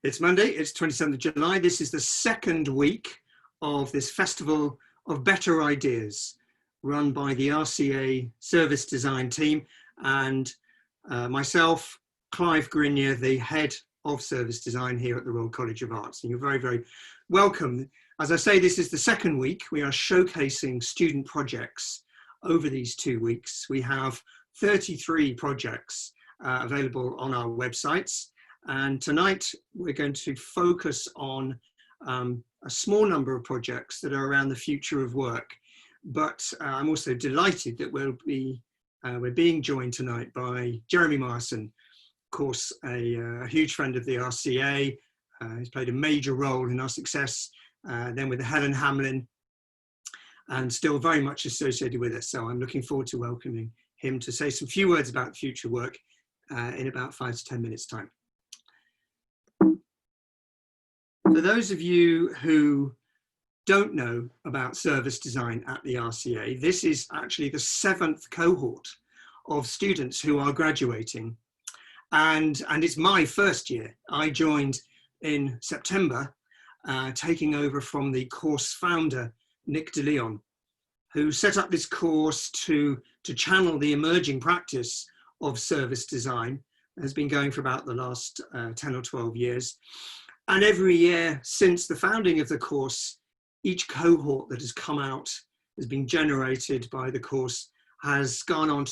It's Monday, it's 27th of July. This is the second week of this Festival of Better Ideas run by the RCA Service Design team and myself, Clive Grinyer, the head of Service Design here at the Royal College of Arts. And you're very, very welcome. As I say, this is the second week. We are showcasing student projects over these 2 weeks. We have 33 projects available on our websites. And tonight we're going to focus on a small number of projects that are around the future of work. But I'm also delighted that we're being joined tonight by Jeremy Myerson, of course, a huge friend of the RCA. He's played a major role in our success, then with Helen, Hamlyn, and still very much associated with us. So I'm looking forward to welcoming him to say some few words about future work in about 5 to 10 minutes time. For those of you who don't know about service design at the RCA, this is actually the 7th cohort of students who are graduating. And it's my first year. I joined in September, taking over from the course founder, Nick de Leon, who set up this course to channel the emerging practice of service design. It has been going for about the last 10 or 12 years. And every year since the founding of the course, each cohort that has come out, has been generated by the course, has gone on to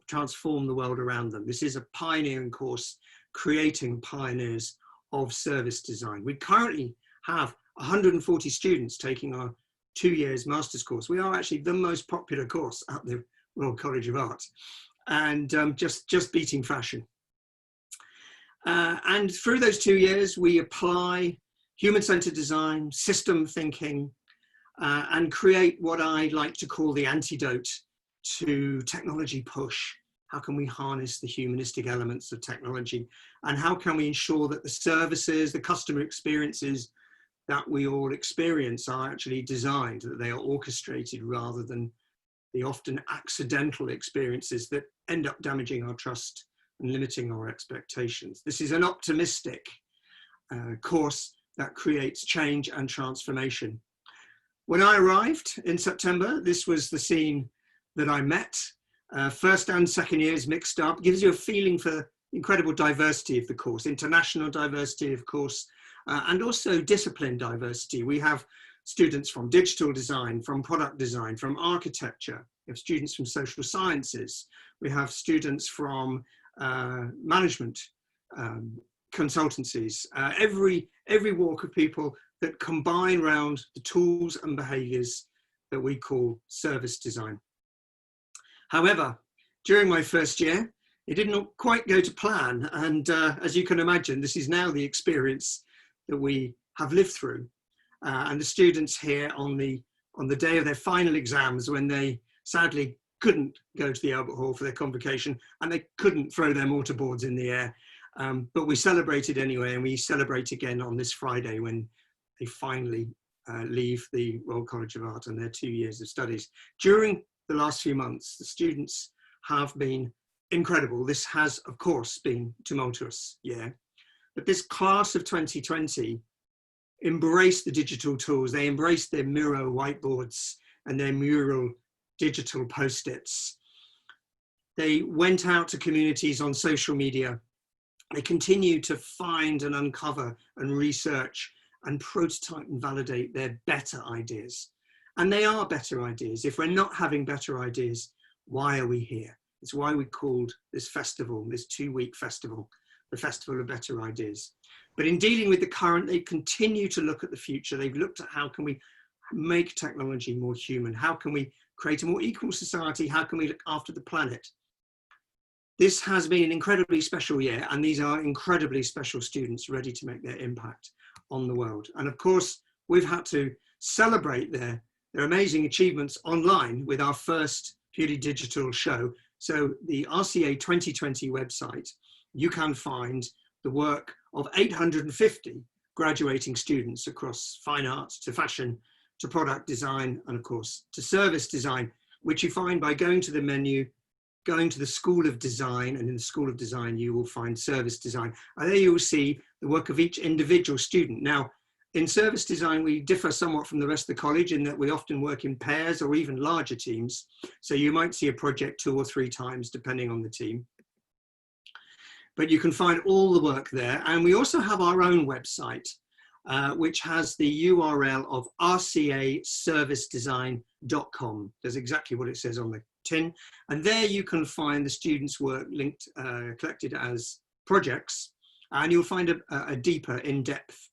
transform the world around them. This is a pioneering course, creating pioneers of service design. We currently have 140 students taking our 2 years master's course. We are actually the most popular course at the Royal College of Art, and just beating fashion. And through those 2 years, we apply human-centered design, system thinking, and create what I like to call the antidote to technology push. How can we harness the humanistic elements of technology? And how can we ensure that the services, the customer experiences that we all experience are actually designed, that they are orchestrated rather than the often accidental experiences that end up damaging our trust and limiting our expectations. This is an optimistic course that creates change and transformation. When I arrived in September, this was the scene that I met. First and second years mixed up. Gives you a feeling for incredible diversity of the course, international diversity, of course, and also discipline diversity. We have students from digital design, from product design, from architecture. We have students from social sciences. We have students from management consultancies, every walk of people that combine around the tools and behaviors that we call service design. However, during my first year, it didn't quite go to plan. And as you can imagine, this is now the experience that we have lived through. And the students here on the day of their final exams, when they sadly couldn't go to the Albert Hall for their convocation and they couldn't throw their mortarboards in the air. But we celebrated anyway, and we celebrate again on this Friday when they finally leave the Royal College of Art and their 2 years of studies. During the last few months, the students have been incredible. This has, of course, been tumultuous, yeah. But this class of 2020 embraced the digital tools. They embraced their Miro whiteboards and their mural digital post-its. They went out to communities on social media. They continue to find and uncover and research and prototype and validate their better ideas. And they are better ideas. If we're not having better ideas, why are we here? It's why we called this festival, this 2-week festival, the Festival of Better Ideas. But in dealing with the current, they continue to look at the future. They've looked at how can we make technology more human? How can we create a more equal society? How can we look after the planet? This has been an incredibly special year, and these are incredibly special students ready to make their impact on the world. And of course, we've had to celebrate their amazing achievements online with our first purely digital show. So the RCA 2020 website, you can find the work of 850 graduating students across fine arts to fashion, to product design, and of course, to service design, which you find by going to the menu, going to the School of Design, and in the School of Design you will find service design. And there you will see the work of each individual student. Now, in service design, we differ somewhat from the rest of the college in that we often work in pairs or even larger teams. So you might see a project 2 or 3 times, depending on the team. But you can find all the work there. And we also have our own website, which has the URL of rcaservicedesign.com. That's exactly what it says on the tin. And there you can find the students' work linked, collected as projects. And you'll find a deeper, in-depth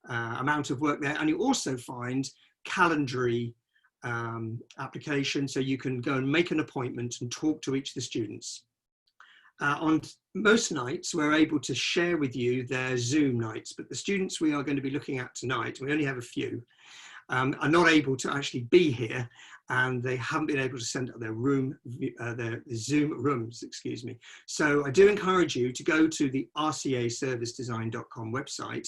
amount of work there. And you also find calendary application, so you can go and make an appointment and talk to each of the students. On most nights, we're able to share with you their Zoom nights, but the students we are going to be looking at tonight, we only have a few, are not able to actually be here, and they haven't been able to send out their Zoom rooms, excuse me. So I do encourage you to go to the rcaservicedesign.com website,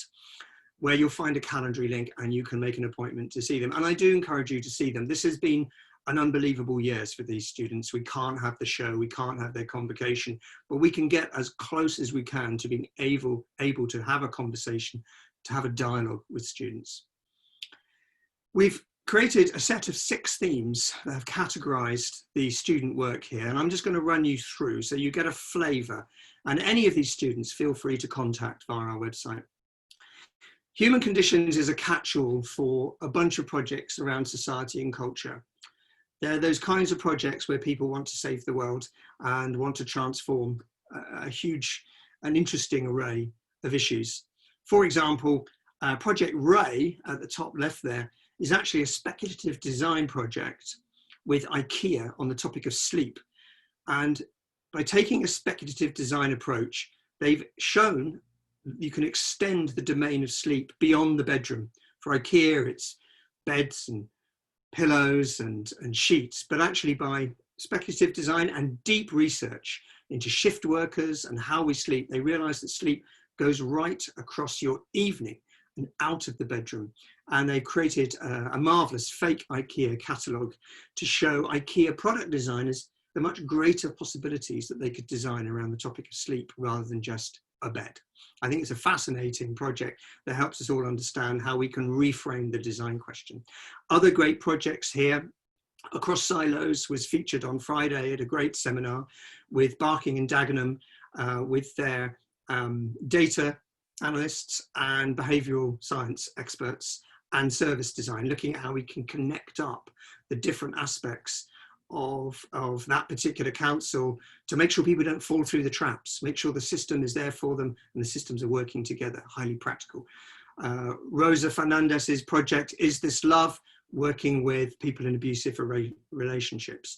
where you'll find a calendar link and you can make an appointment to see them. And I do encourage you to see them. This has been an unbelievable years for these students. We can't have the show, we can't have their convocation, but we can get as close as we can to being able to have a conversation, to have a dialogue with students. We've created a set of 6 themes that have categorized the student work here, and I'm just going to run you through so you get a flavor. And any of these students, feel free to contact via our website. Human conditions is a catch-all for a bunch of projects around society and culture. They're those kinds of projects where people want to save the world and want to transform a huge and interesting array of issues. For example, Project Ray at the top left there is actually a speculative design project with IKEA on the topic of sleep. And by taking a speculative design approach, they've shown you can extend the domain of sleep beyond the bedroom. For IKEA, it's beds and pillows and sheets, but actually by speculative design and deep research into shift workers and how we sleep, they realize that sleep goes right across your evening and out of the bedroom. And they created a marvelous fake IKEA catalogue to show IKEA product designers the much greater possibilities that they could design around the topic of sleep rather than just a bed. I think it's a fascinating project that helps us all understand how we can reframe the design question. Other great projects here, Across Silos was featured on Friday at a great seminar with Barking and Dagenham, with their data analysts and behavioural science experts and service design, looking at how we can connect up the different aspects of that particular council to make sure people don't fall through the traps, make sure the system is there for them and the systems are working together, highly practical. Rosa Fernandez's project, Is This Love?, working with people in abusive relationships.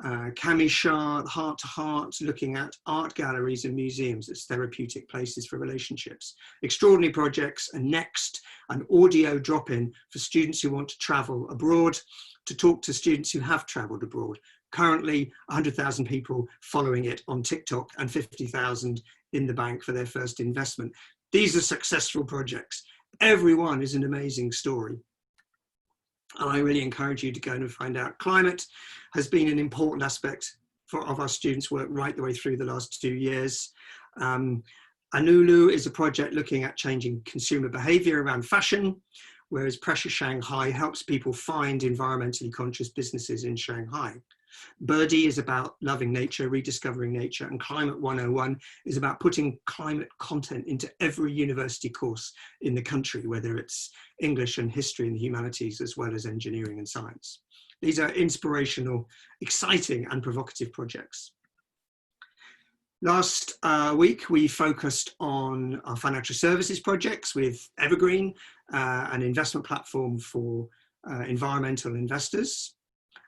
Cami Shah, Heart to Heart, looking at art galleries and museums as therapeutic places for relationships. Extraordinary projects, and next, an audio drop-in for students who want to travel abroad, to talk to students who have travelled abroad. Currently, 100,000 people following it on TikTok and 50,000 in the bank for their first investment. These are successful projects. Every one is an amazing story. And I really encourage you to go and find out. Climate has been an important aspect of our students' work right the way through the last 2 years. Anulu is a project looking at changing consumer behaviour around fashion, whereas Pressure Shanghai helps people find environmentally conscious businesses in Shanghai. Birdie is about loving nature, rediscovering nature, and Climate 101 is about putting climate content into every university course in the country, whether it's English and history and the humanities, as well as engineering and science. These are inspirational, exciting, and provocative projects. Last week, we focused on our financial services projects with Evergreen, an investment platform for environmental investors,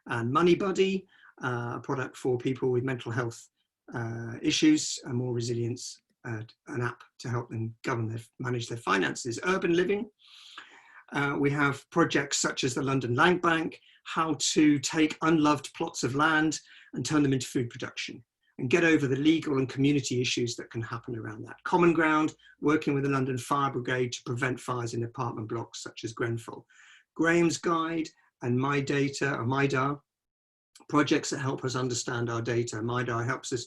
and Money Buddy, a product for people with mental health issues and more resilience, an app to help them manage their finances. Urban Living, we have projects such as the London Land Bank, how to take unloved plots of land and turn them into food production, and get over the legal and community issues that can happen around that. Common Ground, working with the London Fire Brigade to prevent fires in apartment blocks such as Grenfell. Graham's Guide and My Data, or MIDA, projects that help us understand our data. MyDi helps us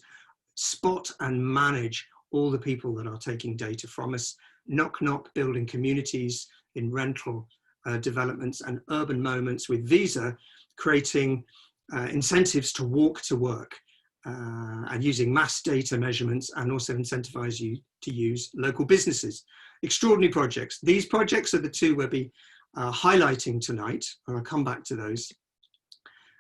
spot and manage all the people that are taking data from us. Knock Knock, building communities in rental developments and urban moments with Visa, creating incentives to walk to work and using mass data measurements, and also incentivize you to use local businesses. Extraordinary projects. These projects are the two we'll be highlighting tonight, and I'll come back to those.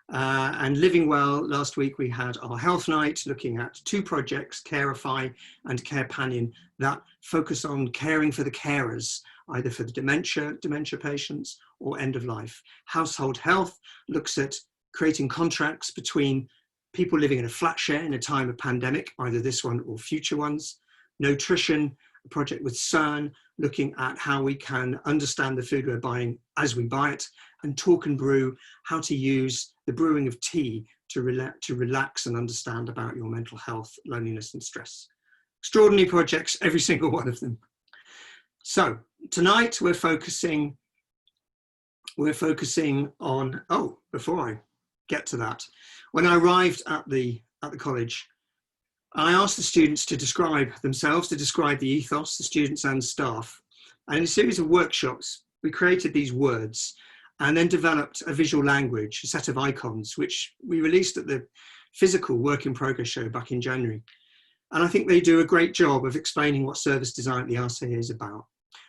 And Living Well, last week we had our health night looking at two projects, Carify and Carepanion, that focus on caring for the carers, either for the dementia patients or end of life. Household Health looks at creating contracts between people living in a flat share in a time of pandemic, either this one or future ones. Nutrition, a project with CERN, looking at how we can understand the food we're buying as we buy it. And Talk and Brew, how to use the brewing of tea to relax and understand about your mental health, loneliness and stress. Extraordinary projects, every single one of them. So tonight we're focusing on, oh, before I get to that, when I arrived at the college, I asked the students to describe themselves, to describe the ethos, the students and staff. And in a series of workshops, we created these words and then developed a visual language, a set of icons, which we released at the physical work in progress show back in January. And I think they do a great job of explaining what service design at the RCA is about.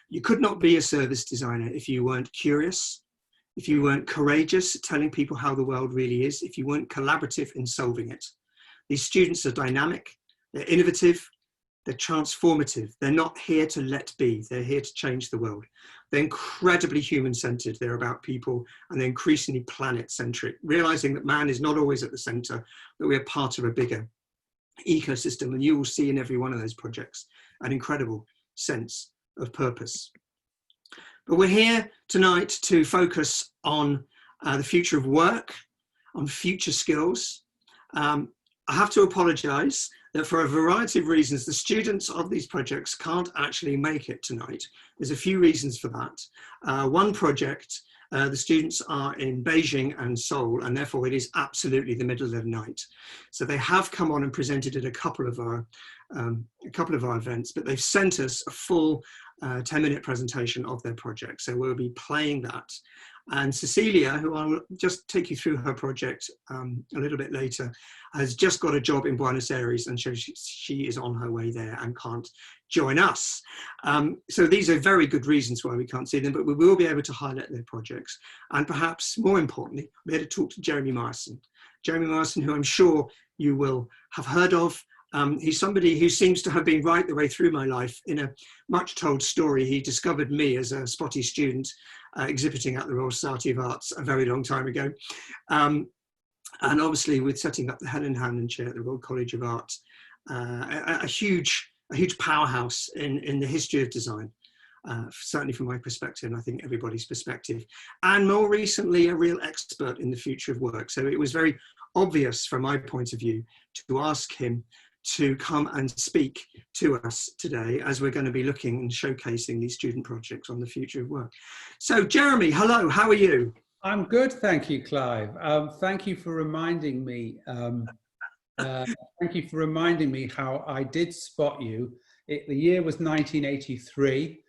You could not be a service designer if you weren't curious, if you weren't courageous at telling people how the world really is, if you weren't collaborative in solving it. These students are dynamic, they're innovative, they're transformative. They're not here to let be, they're here to change the world. They're incredibly human-centered, they're about people, and they're increasingly planet-centric, realizing that man is not always at the center, that we're part of a bigger ecosystem, and you will see in every one of those projects an incredible sense of purpose. But we're here tonight to focus on the future of work, on future skills. I have to apologize that for a variety of reasons, the students of these projects can't actually make it tonight. There's a few reasons for that. One project, the students are in Beijing and Seoul, and therefore it is absolutely the middle of the night. So they have come on and presented at a couple of our events, but they've sent us a full 10-minute presentation of their project. So we'll be playing that. And Cecilia, who I'll just take you through her project a little bit later, has just got a job in Buenos Aires, and so she is on her way there and can't join us. So these are very good reasons why we can't see them, but we will be able to highlight their projects. And perhaps more importantly, we're here to talk to Jeremy Myerson. Jeremy Myerson, who I'm sure you will have heard of. He's somebody who seems to have been right the way through my life. In a much told story, he discovered me as a spotty student exhibiting at the Royal Society of Arts a very long time ago. And obviously with setting up the Helen Hamlyn Chair at the Royal College of Art, a huge powerhouse in the history of design, certainly from my perspective, and I think everybody's perspective. And more recently, a real expert in the future of work. So it was very obvious from my point of view to ask him to come and speak to us today, as we're going to be looking and showcasing these student projects on the future of work. So Jeremy, hello, how are you? I'm good, thank you, Clive. Thank you for reminding me. Thank you for reminding me how I did spot you. The year was 1983.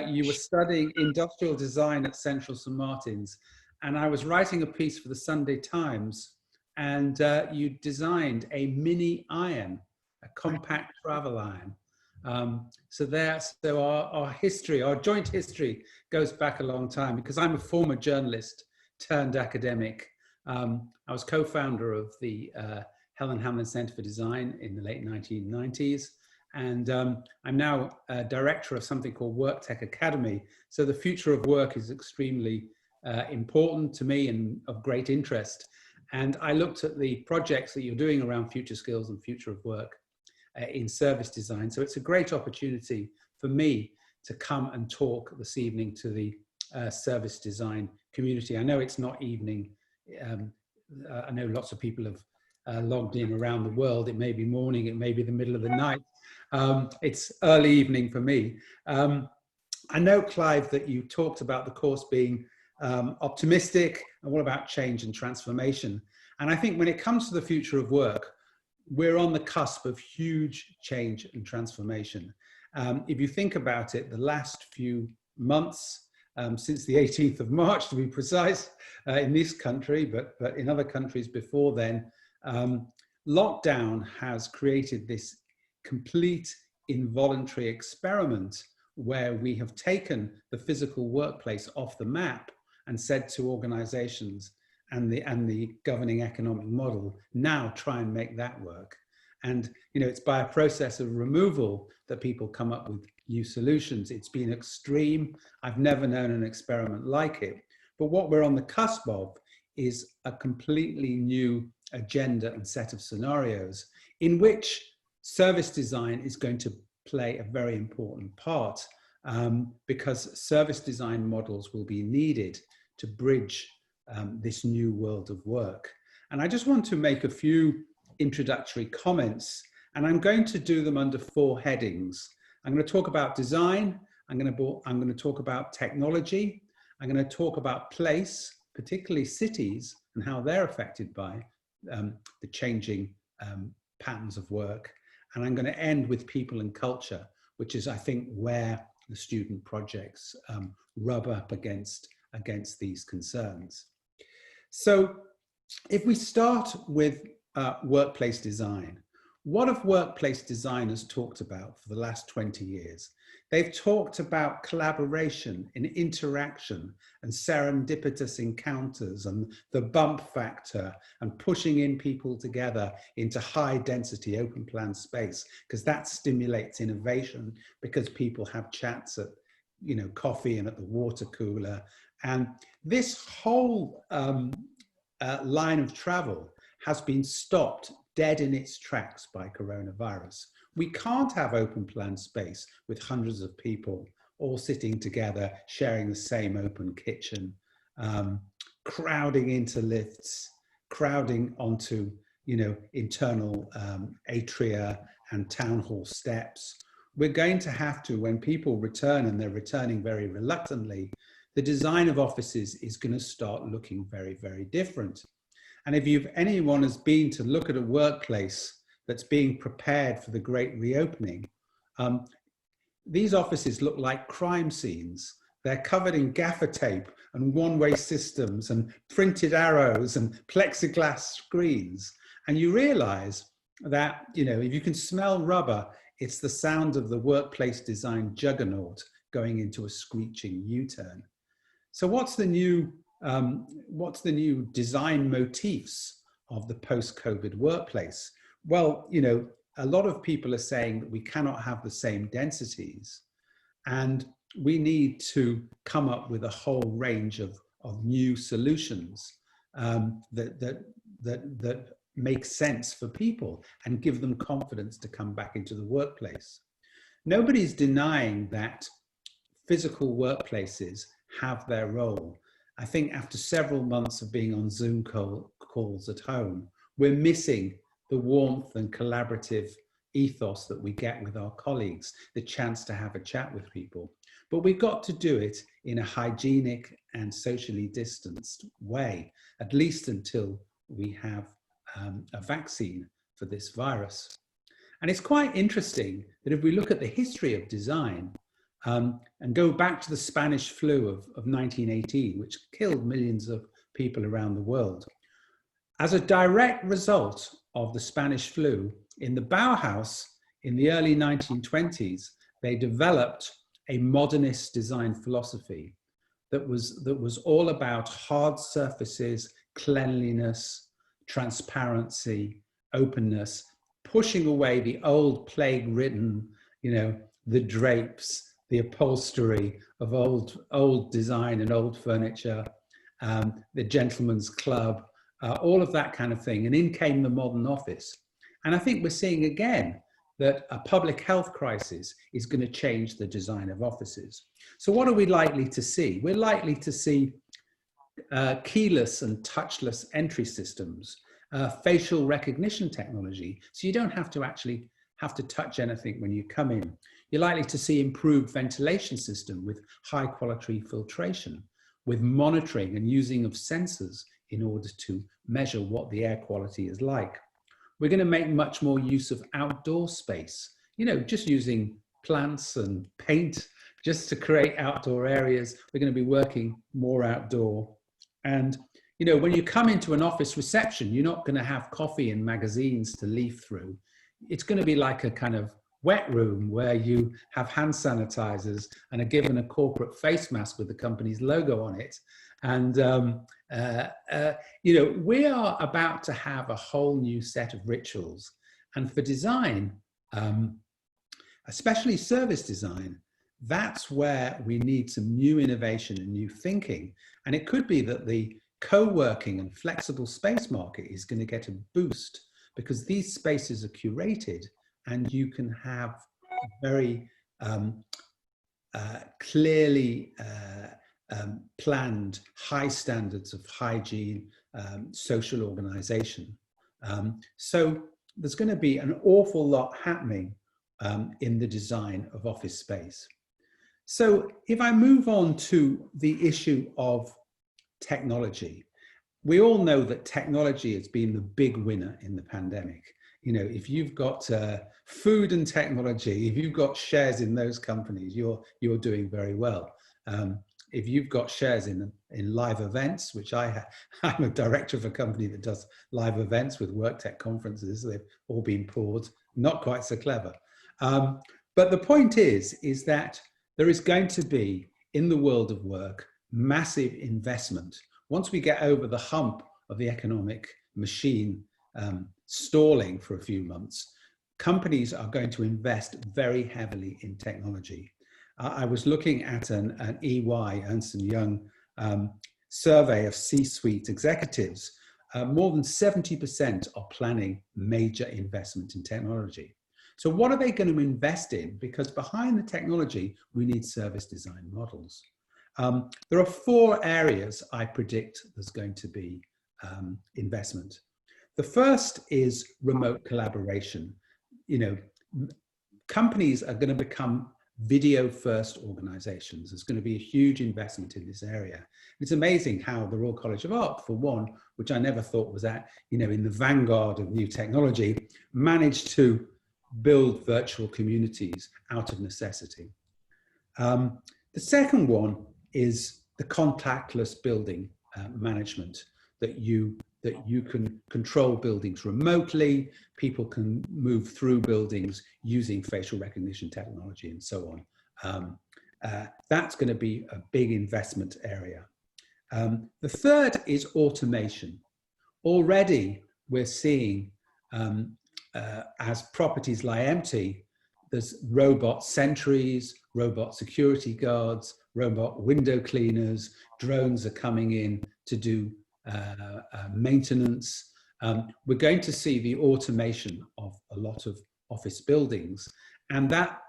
You were studying industrial design at Central St Martin's, and I was writing a piece for the Sunday Times, and you designed a mini iron, a compact travel iron. So our history, our joint history, goes back a long time, because I'm a former journalist turned academic. I was co-founder of the Helen Hamlyn Centre for Design in the late 1990s, and I'm now director of something called WORKTECH Academy. So the future of work is extremely important to me and of great interest. And I looked at the projects that you're doing around future skills and future of work in service design. So it's a great opportunity for me to come and talk this evening to the service design community. I know it's not evening. I know lots of people have logged in around the world. It may be morning, it may be the middle of the night. It's early evening for me. I know, Clive, that you talked about the course being optimistic and all about change and transformation. And I think when it comes to the future of work, we're on the cusp of huge change and transformation. If you think about it, the last few months, since the 18th of March to be precise, in this country, but in other countries before then, lockdown has created this complete involuntary experiment where we have taken the physical workplace off the map and said to organizations and the governing economic model, now try and make that work. And it's by a process of removal that people come up with new solutions. It's been extreme. I've never known an experiment like it. But what we're on the cusp of is a completely new agenda and set of scenarios in which service design is going to play a very important part, because service design models will be needed to bridge this new world of work. And I just want to make a few introductory comments, and I'm going to do them under 4 headings. I'm going to talk about design, I'm going to talk about technology, I'm going to talk about place, particularly cities, and how they're affected by the changing patterns of work. And I'm going to end with people and culture, which is, I think, where the student projects rub up against these concerns. So if we start with workplace design, what have workplace designers talked about for the last 20 years? They've talked about collaboration and interaction and serendipitous encounters and the bump factor and pushing in people together into high density open plan space, because that stimulates innovation, because people have chats at coffee and at the water cooler. And this whole line of travel has been stopped dead in its tracks by coronavirus. We can't have open plan space with hundreds of people all sitting together, sharing the same open kitchen, crowding into lifts, crowding onto, internal atria and town hall steps. We're going to have to, when people return, and they're returning very reluctantly, the design of offices is going to start looking very, very different. And if anyone has been to look at a workplace that's being prepared for the great reopening, these offices look like crime scenes. They're covered in gaffer tape and one-way systems and printed arrows and plexiglass screens. And you realize that, if you can smell rubber, it's the sound of the workplace design juggernaut going into a screeching U-turn. So what's the new design motifs of the post-COVID workplace? Well, a lot of people are saying that we cannot have the same densities, and we need to come up with a whole range of new solutions that make sense for people and give them confidence to come back into the workplace. Nobody's denying that physical workplaces have their role. I think after several months of being on Zoom calls at home, we're missing the warmth and collaborative ethos that we get with our colleagues, the chance to have a chat with people. But we've got to do it in a hygienic and socially distanced way, at least until we have a vaccine for this virus. And it's quite interesting that if we look at the history of design, and go back to the Spanish flu of 1918, which killed millions of people around the world. As a direct result of the Spanish flu, in the Bauhaus in the early 1920s, they developed a modernist design philosophy that was all about hard surfaces, cleanliness, transparency, openness, pushing away the old plague-ridden, the drapes, the upholstery of old design and old furniture, the gentleman's club, all of that kind of thing. And in came the modern office. And I think we're seeing again that a public health crisis is going to change the design of offices. So what are we likely to see? We're likely to see keyless and touchless entry systems, facial recognition technology, so you don't have to touch anything when you come in. You're likely to see improved ventilation system with high quality filtration, with monitoring and using of sensors in order to measure what the air quality is like. We're going to make much more use of outdoor space, just using plants and paint just to create outdoor areas. We're going to be working more outdoor. And, when you come into an office reception, you're not going to have coffee and magazines to leaf through. It's going to be like a kind of wet room where you have hand sanitizers and are given a corporate face mask with the company's logo on it. And, we are about to have a whole new set of rituals. And for design, especially service design, that's where we need some new innovation and new thinking. And it could be that the co-working and flexible space market is going to get a boost because these spaces are curated and you can have very clearly planned high standards of hygiene, social organization. So there's going to be an awful lot happening in the design of office space. So if I move on to the issue of technology, we all know that technology has been the big winner in the pandemic. If you've got food and technology, if you've got shares in those companies, you're doing very well. If you've got shares in live events, which I'm a director of a company that does live events with WORKTECH conferences. They've all been poured, not quite so clever. But the point is that there is going to be, in the world of work, massive investment. Once we get over the hump of the economic machine stalling for a few months, companies are going to invest very heavily in technology. I was looking at an EY, Ernst & Young, survey of C-suite executives. More than 70% are planning major investment in technology. So what are they going to invest in? Because behind the technology, we need service design models. There are 4 areas I predict there's going to be investment. The first is remote collaboration. Companies are going to become video-first organizations. There's going to be a huge investment in this area. It's amazing how the Royal College of Art, for one, which I never thought was in the vanguard of new technology, managed to build virtual communities out of necessity. The second one is the contactless building management, that you can control buildings remotely, people can move through buildings using facial recognition technology and so on. That's going to be a big investment area. The third is automation. Already we're seeing as properties lie empty, there's robot sentries, robot security guards, robot window cleaners, drones are coming in to do maintenance. We're going to see the automation of a lot of office buildings, and that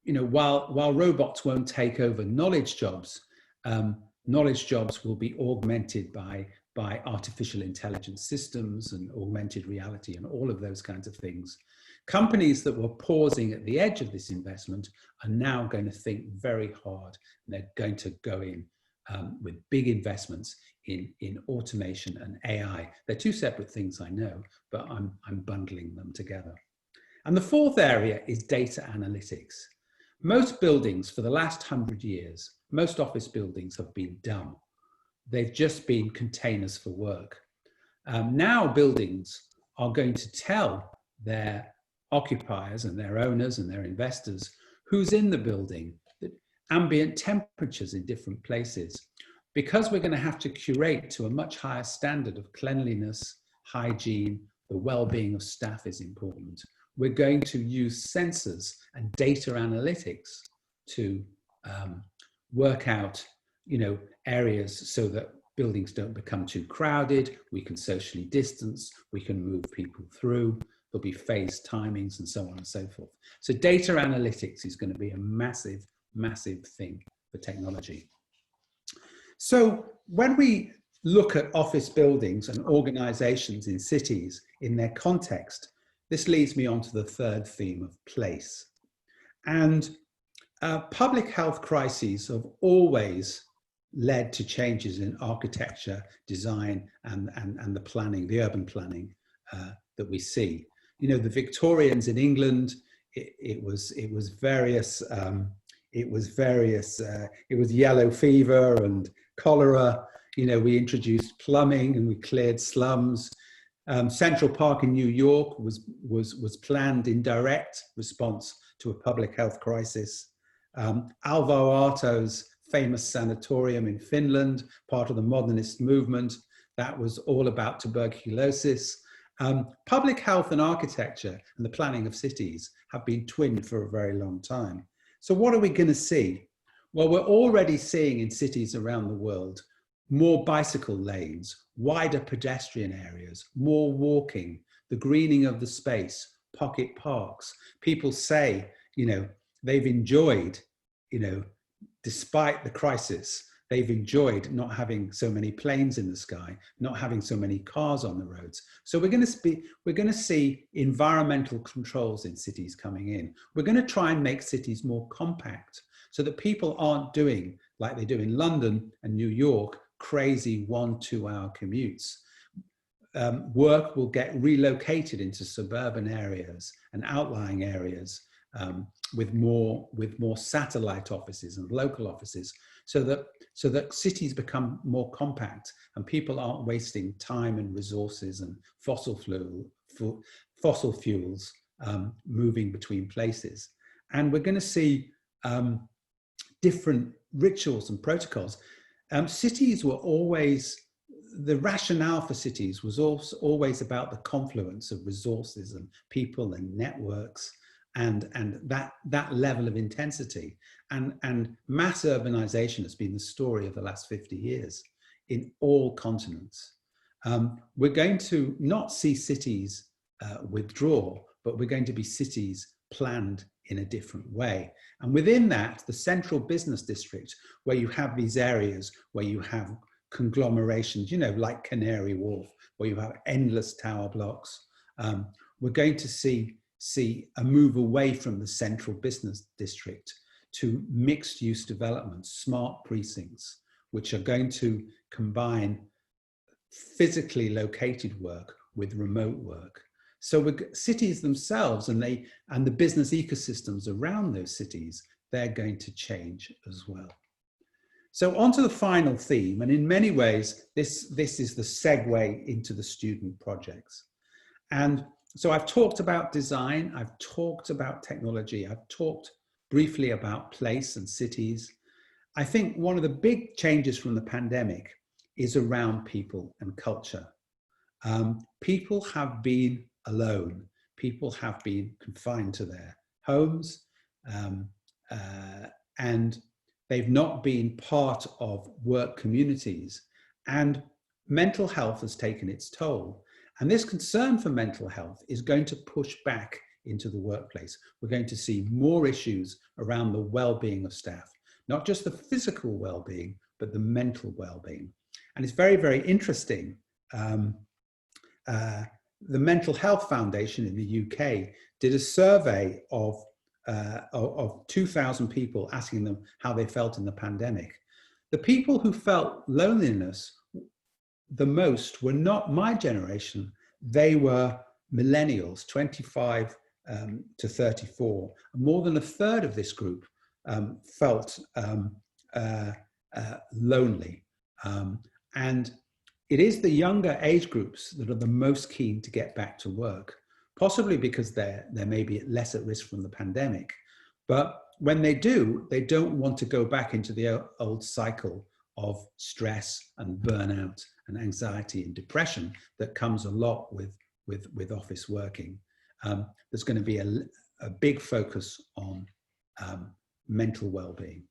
while robots won't take over knowledge jobs will be augmented by artificial intelligence systems and augmented reality and all of those kinds of things. Companies that were pausing at the edge of this investment are now going to think very hard. They're going to go in with big investments in automation and AI. They're 2 separate things, I know, but I'm bundling them together. And the fourth area is data analytics. Most buildings for the last 100 years, most office buildings have been dumb. They've just been containers for work. Now buildings are going to tell their occupiers and their owners and their investors who's in the building, the ambient temperatures in different places. Because we're going to have to curate to a much higher standard of cleanliness, hygiene, the well-being of staff is important. We're going to use sensors and data analytics to work out areas so that buildings don't become too crowded, we can socially distance, we can move people through, there'll be phased timings and so on and so forth. So data analytics is going to be a massive, massive thing for technology. So when we look at office buildings and organizations in cities in their context, this leads me on to the third theme of place. And public health crises have always led to changes in architecture, design, and the planning, the urban planning that we see. You know, the Victorians in England, it was yellow fever and cholera. You know, we introduced plumbing and we cleared slums. Central Park in New York was planned in direct response to a public health crisis. Alvar Aalto's famous sanatorium in Finland, part of the modernist movement, that was all about tuberculosis. Public health and architecture and the planning of cities have been twinned for a very long time. So what are we going to see? Well, we're already seeing in cities around the world more bicycle lanes, wider pedestrian areas, more walking, the greening of the space, pocket parks. People say, you know, they've enjoyed, you know, despite the crisis, they've enjoyed not having so many planes in the sky, not having so many cars on the roads. So we're going to see environmental controls in cities coming in. We're going to try and make cities more compact so that people aren't doing, like they do in London and New York, crazy 1-2 hour commutes. Work will get relocated into suburban areas and outlying areas with more satellite offices and local offices, so that cities become more compact and people aren't wasting time and resources and fossil fuels moving between places. And we're going to see different rituals and protocols. Cities were always, the rationale for cities was also always about the confluence of resources and people and networks and that level of intensity. And mass urbanization has been the story of the last 50 years in all continents. We're going to not see cities withdraw, but we're going to be cities planned in a different way. And within that, the central business district, where you have these areas where you have conglomerations, you know, like Canary Wharf, where you have endless tower blocks, we're going to see a move away from the central business district to mixed use developments, smart precincts, which are going to combine physically located work with remote work. So cities themselves and the business ecosystems around those cities, they're going to change as well. So on to the final theme, and in many ways, this is the segue into the student projects. And so I've talked about design, I've talked about technology, I've talked briefly about place and cities. I think one of the big changes from the pandemic is around people and culture. People have been alone. People have been confined to their homes, and they've not been part of work communities. And mental health has taken its toll. And this concern for mental health is going to push back into the workplace. We're going to see more issues around the well-being of staff, not just the physical well-being, but the mental well-being. And it's very, very interesting. The Mental Health Foundation in the UK did a survey of 2,000 people, asking them how they felt in the pandemic. The people who felt loneliness the most were not my generation. They were millennials, 25 to 34. More than a third of this group felt lonely. And it is the younger age groups that are the most keen to get back to work, possibly because they're maybe less at risk from the pandemic. But when they do, they don't want to go back into the old cycle of stress and burnout and anxiety and depression that comes a lot with office working. There's going to be a big focus on mental well-being.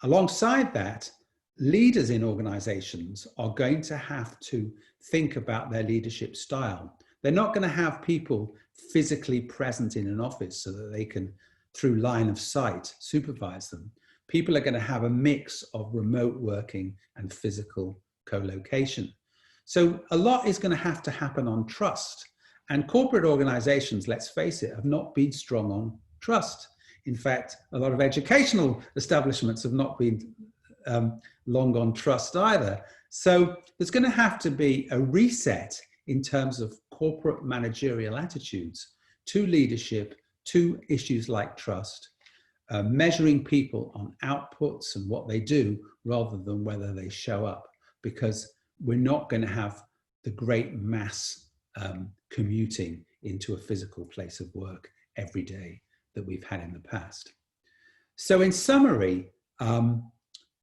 Alongside that, leaders in organizations are going to have to think about their leadership style. They're not going to have people physically present in an office so that they can, through line of sight, supervise them. People are going to have a mix of remote working and physical co-location. So a lot is going to have to happen on trust. And corporate organizations, let's face it, have not been strong on trust. In fact, a lot of educational establishments have not been long on trust either. So there's going to have to be a reset in terms of corporate managerial attitudes to leadership, to issues like trust, measuring people on outputs and what they do rather than whether they show up, because we're not going to have the great mass commuting into a physical place of work every day that we've had in the past. So in summary,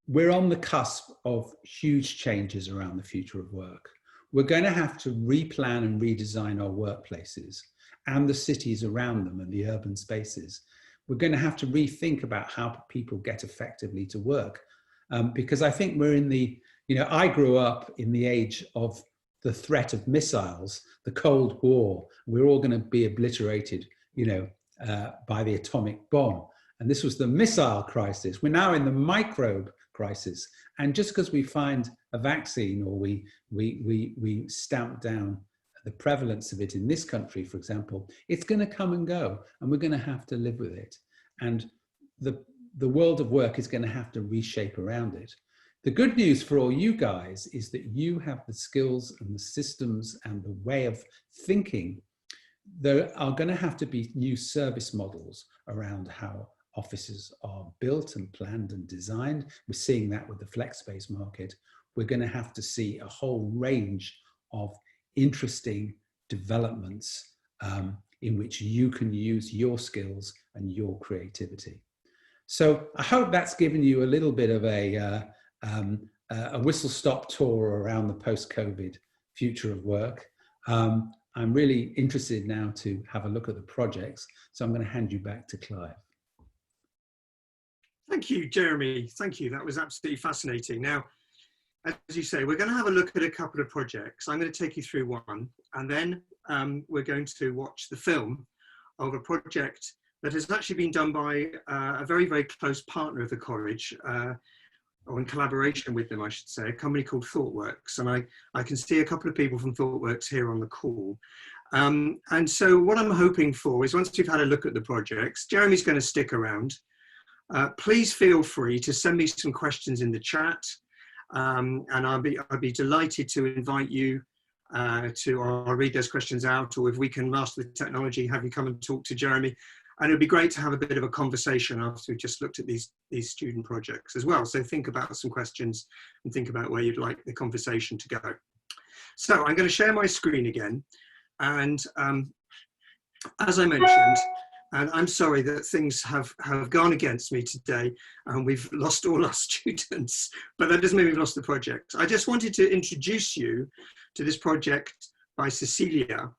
we're on the cusp of huge changes around the future of work. We're going to have to replan and redesign our workplaces and the cities around them and the urban spaces. We're going to have to rethink about how people get effectively to work. Because I think we're in the, I grew up in the age of the threat of missiles, the Cold War. We're all going to be obliterated, by the atomic bomb. And this was the missile crisis. We're now in the microbe crisis. And just because we find a vaccine or we stamp down the prevalence of it in this country, for example, it's going to come and go, and we're going to have to live with it. And the world of work is going to have to reshape around it. The good news for all you guys is that you have the skills and the systems and the way of thinking. There are going to have to be new service models around how offices are built and planned and designed. We're seeing that with the flex space market. We're going to have to see a whole range of interesting developments in which you can use your skills and your creativity. So I hope that's given you a little bit of a whistle-stop tour around the post-COVID future of work. I'm really interested now to have a look at the projects, so I'm going to hand you back to Clive. Thank you, Jeremy. Thank you. That was absolutely fascinating. Now, as you say, we're going to have a look at a couple of projects. I'm going to take you through one, and then we're going to watch the film of a project that has actually been done by a very, very close partner of the college, or in collaboration with them, I should say, a company called ThoughtWorks. And I can see a couple of people from ThoughtWorks here on the call. And so what I'm hoping for is, once you've had a look at the projects, Jeremy's going to stick around. Please feel free to send me some questions in the chat. And I'd be delighted to invite you I'll read those questions out, or if we can master the technology, have you come and talk to Jeremy. And it'd be great to have a bit of a conversation after we've just looked at these student projects as well. So think about some questions and think about where you'd like the conversation to go. So I'm going to share my screen again. And as I mentioned, and I'm sorry that things have gone against me today and we've lost all our students, but that doesn't mean we've lost the project. I just wanted to introduce you to this project by Cecilia.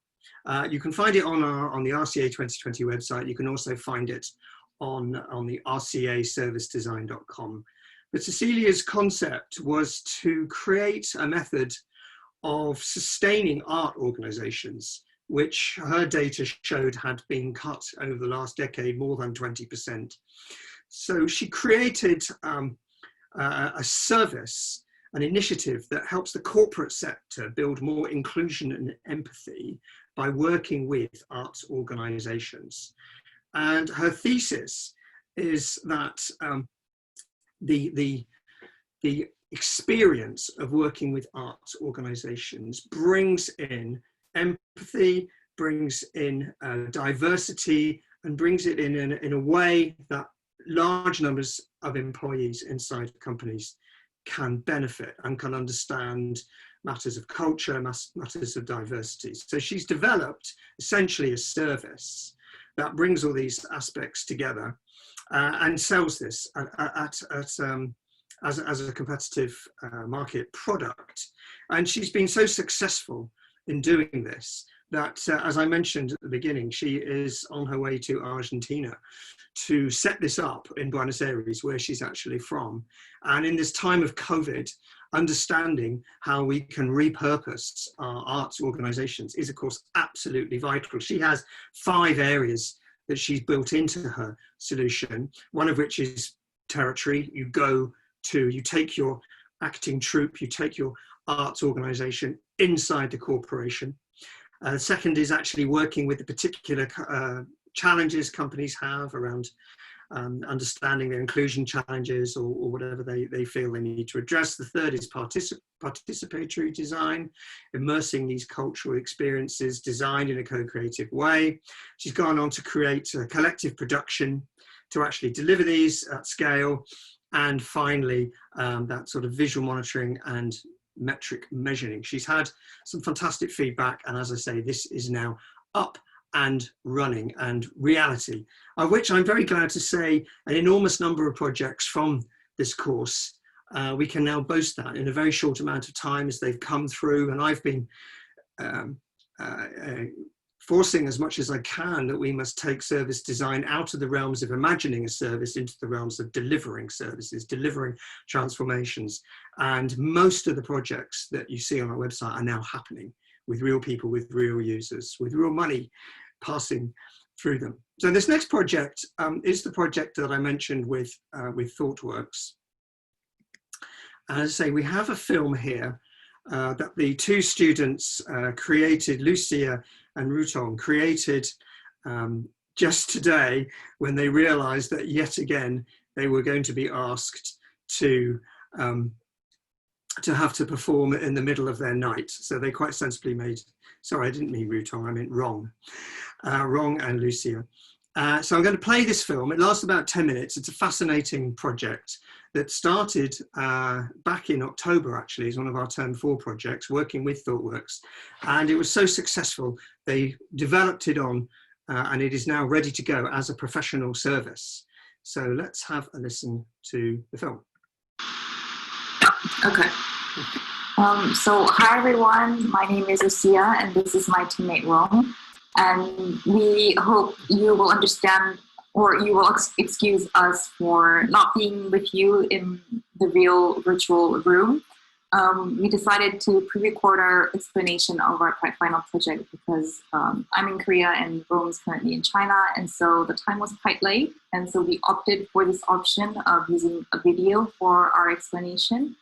You can find it on the RCA 2020 website. You can also find it on the rcaservicedesign.com. But Cecilia's concept was to create a method of sustaining art organizations, which her data showed had been cut over the last decade more than 20%. So she created a service, an initiative that helps the corporate sector build more inclusion and empathy by working with arts organizations. And her thesis is that the experience of working with arts organizations brings in empathy, brings in diversity, and brings it in a way that large numbers of employees inside companies can benefit and can understand matters of culture, matters of diversity. So she's developed essentially a service that brings all these aspects together and sells this as a competitive market product. And she's been so successful in doing this that, as I mentioned at the beginning, she is on her way to Argentina to set this up in Buenos Aires, where she's actually from. And in this time of COVID, understanding how we can repurpose our arts organizations is, of course, absolutely vital. She has 5 areas that she's built into her solution, one of which is territory. You take your acting troupe, you take your arts organization inside the corporation. Second is actually working with the particular challenges companies have around understanding their inclusion challenges or whatever they feel they need to address. The third is participatory design, immersing these cultural experiences designed in a co-creative way. She's gone on to create a collective production to actually deliver these at scale. And finally, that sort of visual monitoring and metric measuring. She's had some fantastic feedback, and as I say, this is now up and running and reality, of which I'm very glad to say an enormous number of projects from this course, we can now boast that in a very short amount of time as they've come through. And I've been forcing as much as I can that we must take service design out of the realms of imagining a service into the realms of delivering services, delivering transformations. And most of the projects that you see on our website are now happening with real people, with real users, with real money passing through them. So this next project is the project that I mentioned with ThoughtWorks. As I say, we have a film here that the two students created, Lucia and Rutong, created just today when they realized that yet again they were going to be asked to have to perform in the middle of their night. So they quite sensibly made, sorry, I didn't mean Rutong, I meant Rong and Lucia. So I'm going to play this film. It lasts about 10 minutes. It's a fascinating project that started back in October, actually, as one of our Term 4 projects, working with ThoughtWorks. And it was so successful, they developed it on, and it is now ready to go as a professional service. So let's have a listen to the film. Okay. So hi everyone, my name is Lucia and this is my teammate Rong. And we hope you will understand, or you will excuse us for not being with you in the real virtual room. We decided to pre-record our explanation of our final project because I'm in Korea and Rome is currently in China, and so the time was quite late, and so we opted for this option of using a video for our explanation.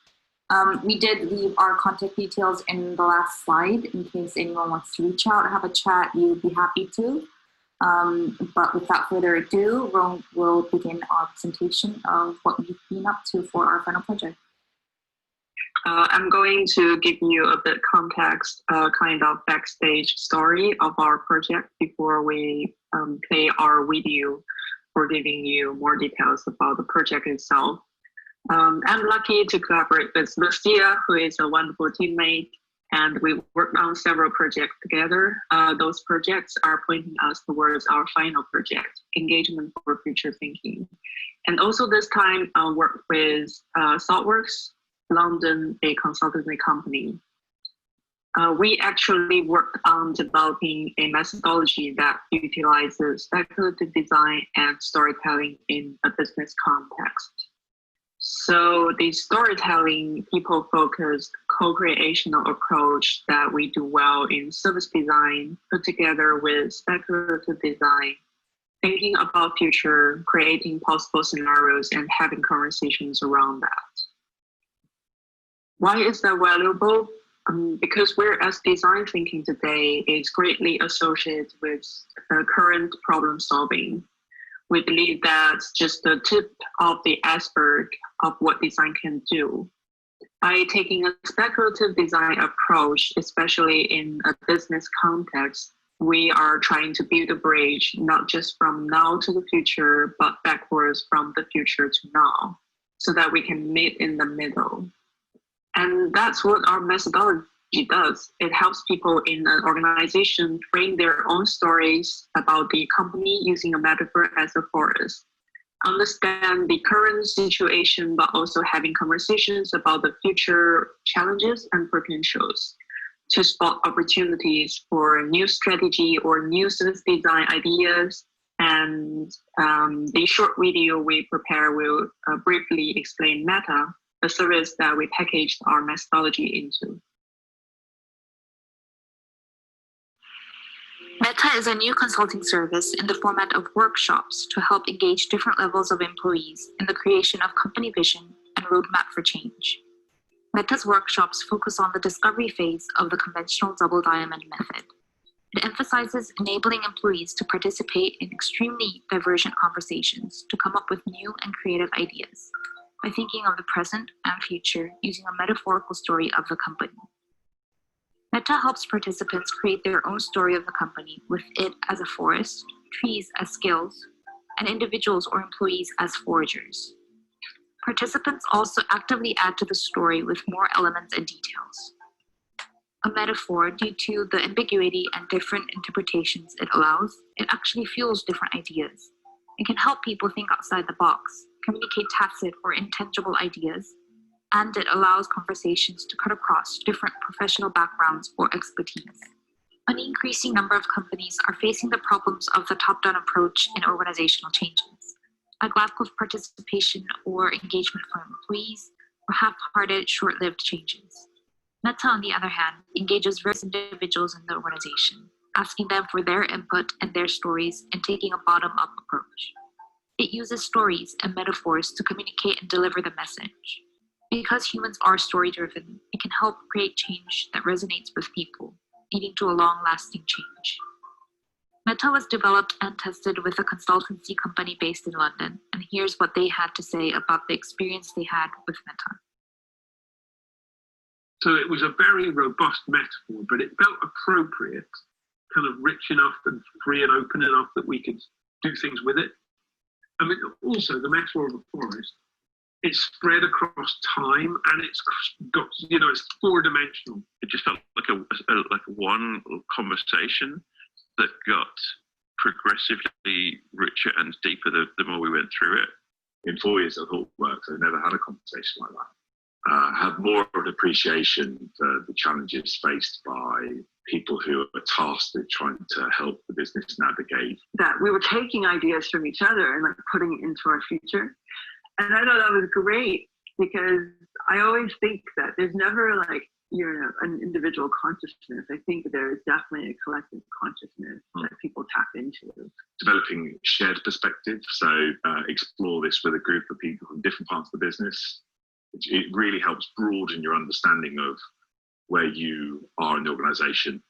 We did leave our contact details in the last slide in case anyone wants to reach out or have a chat. You'd be happy to. But without further ado, Rome will begin our presentation of what we've been up to for our final project. I'm going to give you a bit context, kind of backstage story of our project before we play our video for giving you more details about the project itself. I'm lucky to collaborate with Lucia, who is a wonderful teammate, and we worked on several projects together. Those projects are pointing us towards our final project, Engagement for Future Thinking. And also this time, I worked with ThoughtWorks, London, a consultancy company. We actually worked on developing a methodology that utilizes speculative design and storytelling in a business context. So the storytelling, people-focused, co-creational approach that we do well in service design, put together with speculative design, thinking about future, creating possible scenarios, and having conversations around that. Why is that valuable? Because whereas design thinking today is greatly associated with current problem solving, we believe that's just the tip of the iceberg of what design can do. By taking a speculative design approach, especially in a business context, we are trying to build a bridge, not just from now to the future, but backwards from the future to now, so that we can meet in the middle. And that's what our methodology does. It helps people in an organization frame their own stories about the company using a metaphor as a forest, understand the current situation, but also having conversations about the future challenges and potentials to spot opportunities for new strategy or new service design ideas. And the short video we prepare will briefly explain Meta, the service that we packaged our methodology into. Meta is a new consulting service in the format of workshops to help engage different levels of employees in the creation of company vision and roadmap for change. Meta's workshops focus on the discovery phase of the conventional double diamond method. It emphasizes enabling employees to participate in extremely divergent conversations to come up with new and creative ideas by thinking of the present and future using a metaphorical story of the company. Meta helps participants create their own story of the company with it as a forest, trees as skills, and individuals or employees as foragers. Participants also actively add to the story with more elements and details. A metaphor, due to the ambiguity and different interpretations it allows, it actually fuels different ideas. It can help people think outside the box, communicate tacit or intangible ideas, and it allows conversations to cut across different professional backgrounds or expertise. An increasing number of companies are facing the problems of the top-down approach in organizational changes, like lack of participation or engagement from employees, or half-hearted, short-lived changes. Meta, on the other hand, engages various individuals in the organization, asking them for their input and their stories and taking a bottom-up approach. It uses stories and metaphors to communicate and deliver the message. Because humans are story-driven, it can help create change that resonates with people, leading to a long-lasting change. Meta was developed and tested with a consultancy company based in London, and here's what they had to say about the experience they had with Meta. So it was a very robust metaphor, but it felt appropriate, kind of rich enough and free and open enough that we could do things with it. I mean, also the metaphor of a forest, it's spread across time and it's got, you know, it's four-dimensional. It just felt like a one conversation that got progressively richer and deeper the more we went through it. In 4 years of work, I've never had a conversation like that. Have more of an appreciation for the challenges faced by people who are tasked with trying to help the business navigate. That we were taking ideas from each other and like putting it into our future. And I thought that was great because I always think that there's never like, you know, an individual consciousness. I think there is definitely a collective consciousness that people tap into. Developing shared perspective, so explore this with a group of people from different parts of the business. It really helps broaden your understanding of where you are in the organization.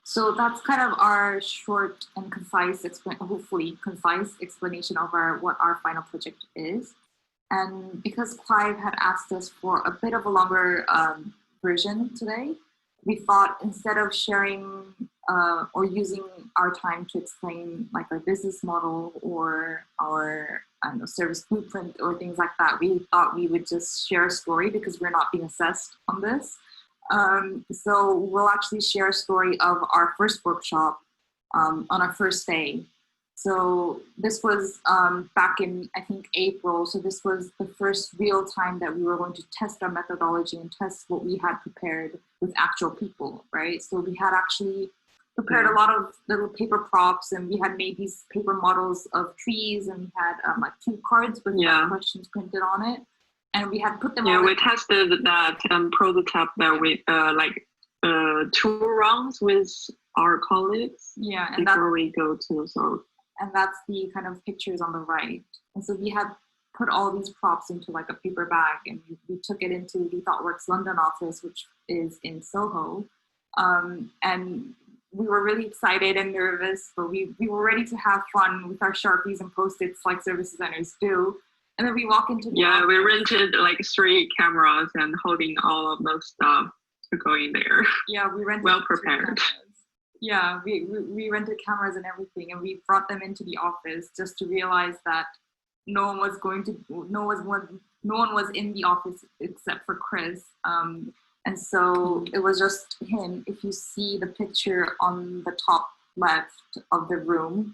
So that's kind of our short and concise, hopefully concise explanation of what our final project is. And because Clive had asked us for a bit of a longer version today, we thought instead of sharing or using our time to explain like our business model or our service blueprint or things like that, we thought we would just share a story because we're not being assessed on this. So we'll actually share a story of our first workshop on our first day. So this was back in, I think, April. So this was the first real time that we were going to test our methodology and test what we had prepared with actual people, right? So we had actually prepared a lot of little paper props, and we had made these paper models of trees, and we had like 2 cards with questions printed on it. And we had put them on. Yeah, we tested that prototype that we 2 rounds with our colleagues. Yeah, and before we go to so. And that's the kind of pictures on the right. And so we had put all these props into like a paper bag, and we took it into the ThoughtWorks London office, which is in Soho. And we were really excited and nervous, but we were ready to have fun with our Sharpies and Post-its like service designers do. And then we walk into the office. We rented like 3 cameras and holding all of those stuff to go in there. Yeah, we rented well prepared. Yeah, we rented cameras and everything, and we brought them into the office just to realize that no one was in the office except for Chris. And so it was just him. If you see the picture on the top left of the room,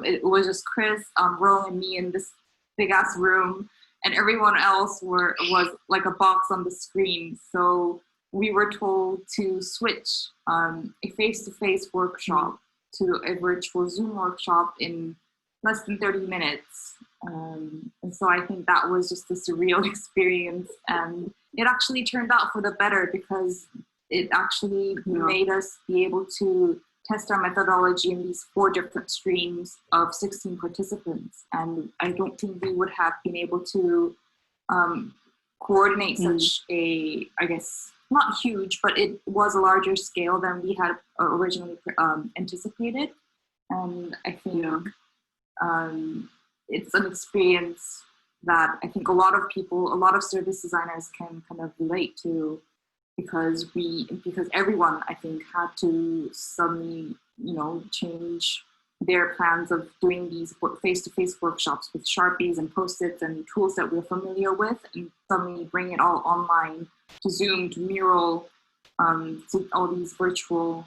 it was just Chris, Ro, and me in this big ass room, and everyone else was like a box on the screen. So we were told to switch a face-to-face workshop to a virtual Zoom workshop in less than 30 minutes. And so I think that was just a surreal experience. And it actually turned out for the better because it actually made us be able to test our methodology in these 4 different streams of 16 participants. And I don't think we would have been able to coordinate such a, I guess, not huge, but it was a larger scale than we had originally anticipated. And I think it's an experience that I think a lot of service designers can kind of relate to, because everyone, I think, had to suddenly, change their plans of doing these face-to-face workshops with Sharpies and Post-its and tools that we're familiar with, and suddenly bring it all online to Zoom, to Mural, to all these virtual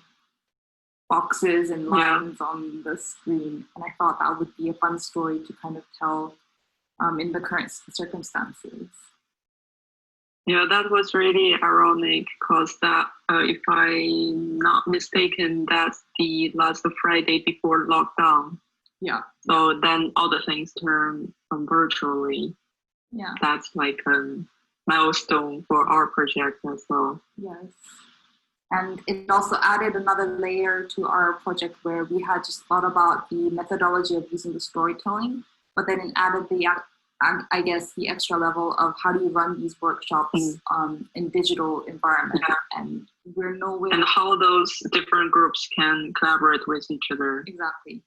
boxes and lines on the screen. And I thought that would be a fun story to kind of tell in the current circumstances. Yeah, that was really ironic, because that, if I'm not mistaken, that's the last Friday before lockdown. Yeah. So then all the things turn virtually. Yeah. That's like a milestone for our project as well. Yes. And it also added another layer to our project, where we had just thought about the methodology of using the storytelling, but then it added the extra level of how do you run these workshops in digital environment, and we're nowhere. And how those different groups can collaborate with each other. Exactly.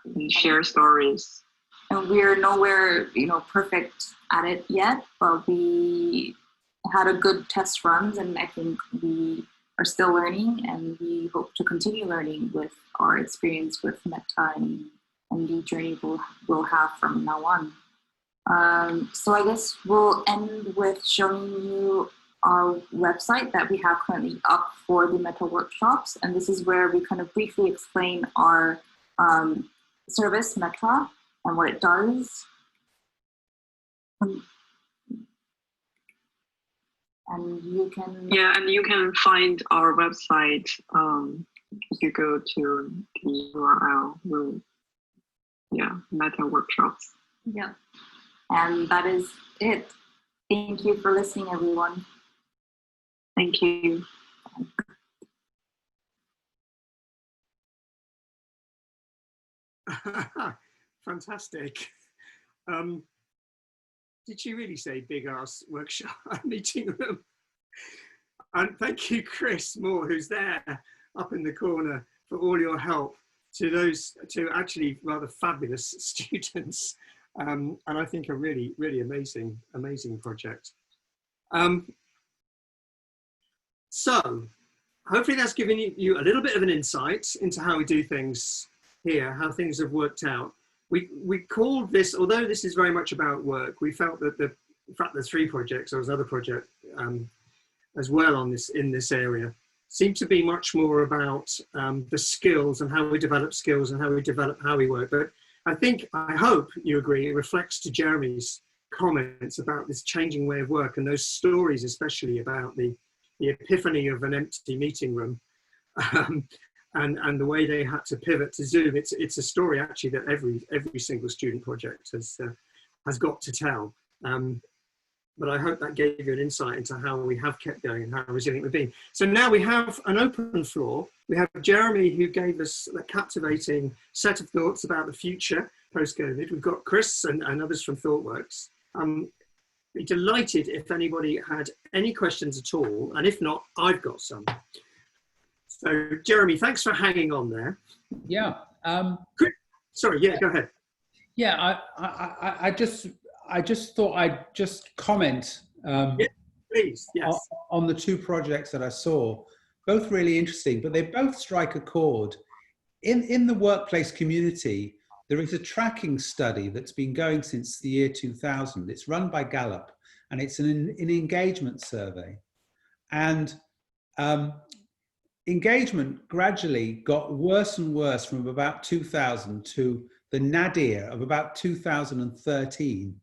And share stories. And we're nowhere, perfect at it yet, but we had a good test runs, and I think we are still learning, and we hope to continue learning with our experience with Meta and the journey we'll have from now on. So I guess we'll end with showing you our website that we have currently up for the Meta workshops. And this is where we kind of briefly explain our service, Meta, and what it does. And you can... Yeah, and you can find our website if you go to the URL, Meta workshops. Yeah. And that is it. Thank you for listening, everyone. Thank you. Fantastic. Did she really say big ass workshop meeting room? And thank you, Chris Moore, who's there up in the corner, for all your help to those two actually rather fabulous students. And I think a really, really amazing project. So hopefully that's given you a little bit of an insight into how we do things here, how things have worked out. We called this, although this is very much about work, we felt that in fact the 3 projects, there was another project as well in this area, seemed to be much more about the skills and how we develop skills and how we develop how we work. But I hope you agree, it reflects to Jeremy's comments about this changing way of work, and those stories, especially about the epiphany of an empty meeting room and the way they had to pivot to Zoom. It's a story actually that every single student project has got to tell. But I hope that gave you an insight into how we have kept going and how resilient we've been. So now we have an open floor. We have Jeremy, who gave us a captivating set of thoughts about the future post-COVID. We've got Chris and others from ThoughtWorks. I'd be delighted if anybody had any questions at all, and if not, I've got some. So Jeremy, thanks for hanging on there. Yeah. Sorry, yeah, go ahead. Yeah, I just thought I'd just comment Yeah, please, yes. on the 2 projects that I saw. Both really interesting, but they both strike a chord. In the workplace community, there is a tracking study that's been going since the year 2000. It's run by Gallup, and it's an engagement survey. And engagement gradually got worse and worse from about 2000 to the nadir of about 2013.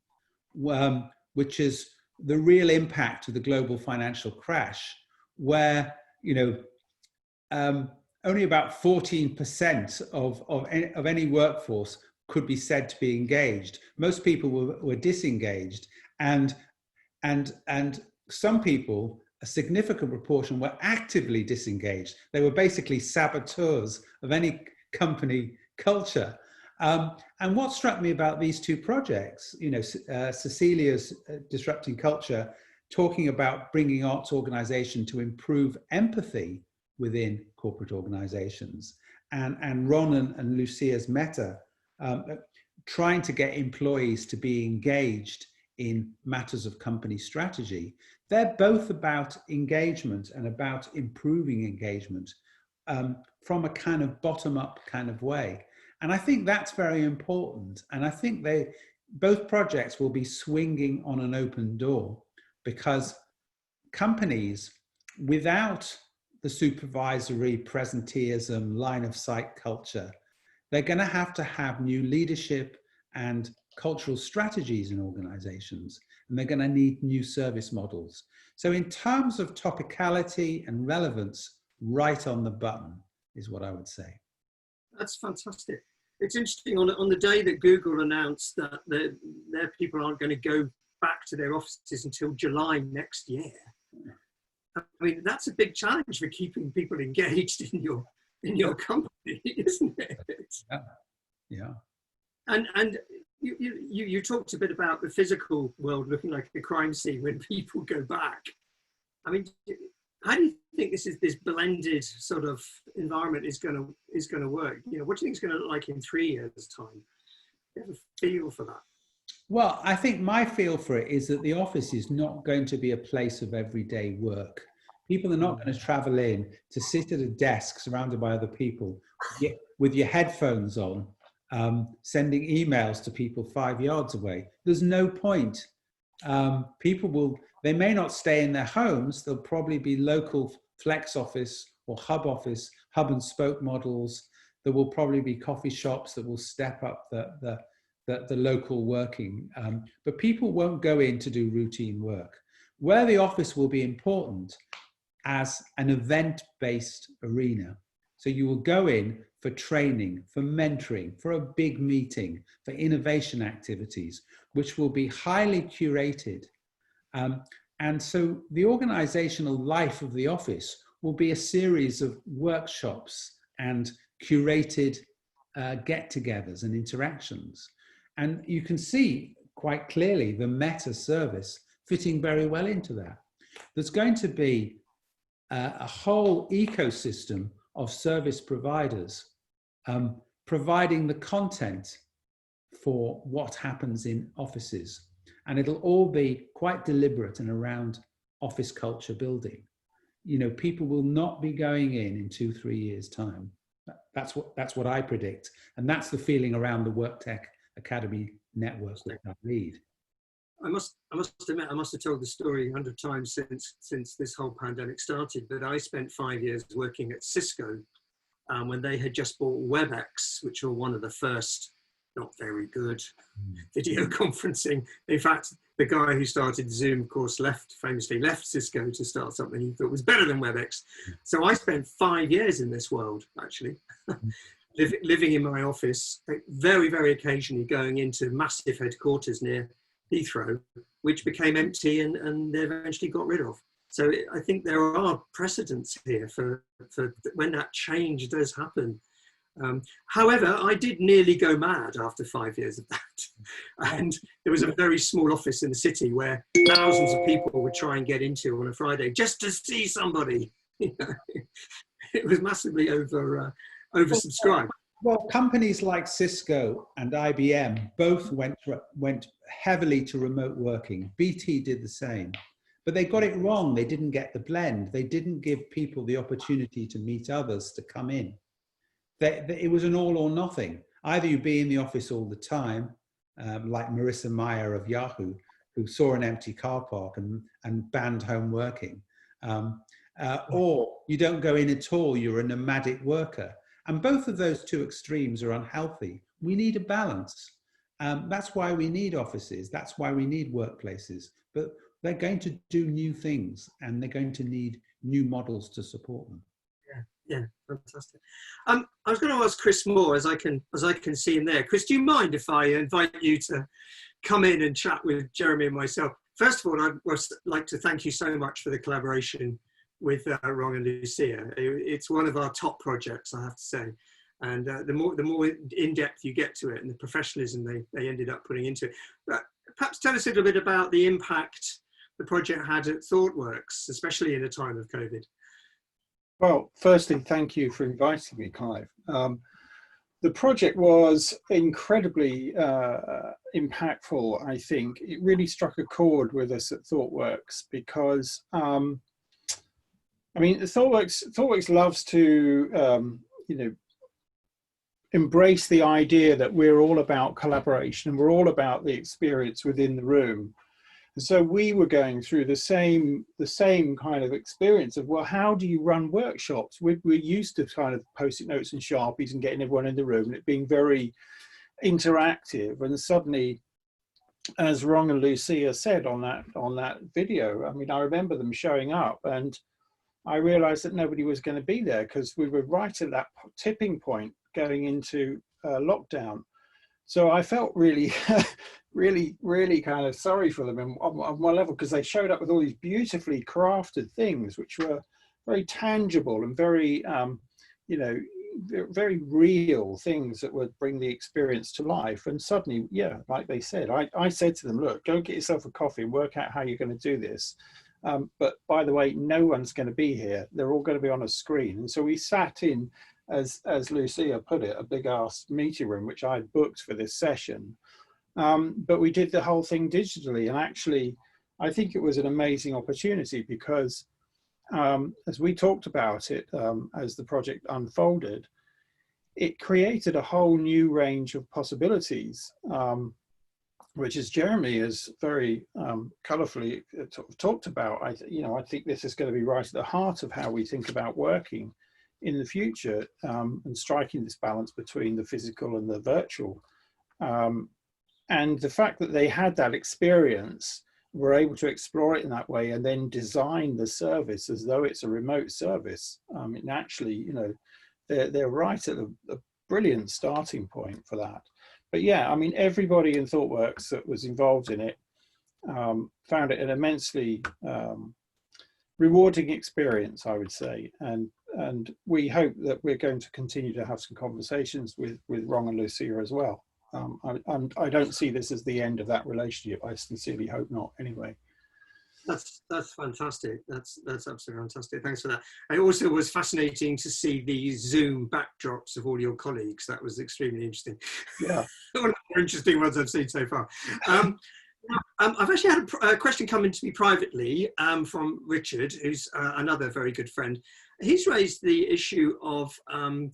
Which is the real impact of the global financial crash, where only about 14% of any workforce could be said to be engaged. Most people were disengaged, and some people, a significant proportion, were actively disengaged. They were basically saboteurs of any company culture. And what struck me about these two projects, you know, Cecilia's Disrupting Culture, talking about bringing arts organization to improve empathy within corporate organizations, and Ron and Lucia's Meta, trying to get employees to be engaged in matters of company strategy. They're both about engagement and about improving engagement from a kind of bottom-up kind of way. And I think that's very important. And I think both projects will be swinging on an open door, because companies without the supervisory presenteeism, line of sight culture, they're going to have new leadership and cultural strategies in organizations, and they're going to need new service models. So in terms of topicality and relevance, right on the button is what I would say. That's fantastic. It's interesting, on the day that Google announced that their people aren't going to go back to their offices until July next year. I mean, that's a big challenge for keeping people engaged in your company, isn't it? Yeah. And you talked a bit about the physical world looking like a crime scene when people go back. I mean, how do you think this blended sort of environment is going to work? You know, what do you think it's going to look like in 3 years' time? Do you have a feel for that? Well, I think my feel for it is that the office is not going to be a place of everyday work. People are not going to travel in to sit at a desk surrounded by other people with your headphones on, sending emails to people 5 yards away. There's no point. They may not stay in their homes. There'll probably be local flex office or hub and spoke models. There will probably be coffee shops that will step up the local working, but people won't go in to do routine work. Where the office will be important as an event-based arena. So you will go in for training, for mentoring, for a big meeting, for innovation activities, which will be highly curated. And so the organizational life of the office will be a series of workshops and curated get-togethers and interactions. And you can see quite clearly the meta service fitting very well into that. There's going to be a whole ecosystem of service providers providing the content for what happens in offices. And it'll all be quite deliberate and around office culture building. You know, people will not be going in 2-3 years' time. That's what I predict. And that's the feeling around the WORKTECH Academy network that I lead. I must admit, I must have told the story 100 times since this whole pandemic started, but I spent 5 years working at Cisco when they had just bought WebEx, which were one of the first not very good video conferencing. In fact, the guy who started Zoom, of course, famously left Cisco to start something he thought was better than WebEx. So I spent 5 years in this world, actually, living in my office, very, very occasionally going into massive headquarters near Heathrow, which became empty and they eventually got rid of. So I think there are precedents here for when that change does happen. However, I did nearly go mad after 5 years of that. And there was a very small office in the city where thousands of people would try and get into on a Friday just to see somebody. You know, it was massively oversubscribed. Well, companies like Cisco and IBM both went heavily to remote working. BT did the same, but they got it wrong. They didn't get the blend. They didn't give people the opportunity to meet others, to come in. It was an all or nothing. Either you be in the office all the time, like Marissa Mayer of Yahoo, who saw an empty car park and banned home working, or you don't go in at all, you're a nomadic worker. And both of those two extremes are unhealthy. We need a balance. That's why we need offices. That's why we need workplaces. But they're going to do new things and they're going to need new models to support them. Yeah, fantastic. I was going to ask Chris Moore, as I can see him there. Chris, do you mind if I invite you to come in and chat with Jeremy and myself? First of all, I'd like to thank you so much for the collaboration with Ron and Lucia. It's one of our top projects, I have to say. And the more in depth you get to it, and the professionalism they ended up putting into it. But perhaps tell us a little bit about the impact the project had at ThoughtWorks, especially in a time of COVID. Well, firstly, thank you for inviting me, Clive. The project was incredibly impactful, I think. It really struck a chord with us at ThoughtWorks because, I mean, ThoughtWorks loves to, embrace the idea that we're all about collaboration and we're all about the experience within the room. And so we were going through the same kind of experience of, well, how do you run workshops? We're used to kind of Post-it notes and Sharpies and getting everyone in the room and it being very interactive. And suddenly, as Ron and Lucia said on that video, I mean, I remember them showing up and I realized that nobody was going to be there because we were right at that tipping point going into lockdown. So I felt really, really kind of sorry for them on one level, because they showed up with all these beautifully crafted things, which were very tangible and very, very real things that would bring the experience to life. And suddenly, yeah, like they said, I said to them, look, go get yourself a coffee and work out how you're going to do this. But by the way, no one's going to be here. They're all going to be on a screen. And so we sat in, as Lucia put it, a big ass meeting room, which I'd booked for this session. But we did the whole thing digitally. And actually, I think it was an amazing opportunity because as we talked about it, as the project unfolded, it created a whole new range of possibilities, which, as Jeremy has very colourfully talked about, I think this is going to be right at the heart of how we think about working in the future, and striking this balance between the physical and the virtual. And the fact that they had that experience, were able to explore it in that way and then design the service as though it's a remote service. And actually, they're right at a brilliant starting point for that. But yeah, I mean, everybody in ThoughtWorks that was involved in it found it an immensely rewarding experience, I would say. And we hope that we're going to continue to have some conversations with Ron and Lucia as well. I don't see this as the end of that relationship. I sincerely hope not, anyway. That's fantastic. That's absolutely fantastic. Thanks for that. It also was fascinating to see the Zoom backdrops of all your colleagues. That was extremely interesting. Yeah, one of the more interesting ones I've seen so far. I've actually had a question come in to me privately from Richard, who's another very good friend. He's raised the issue of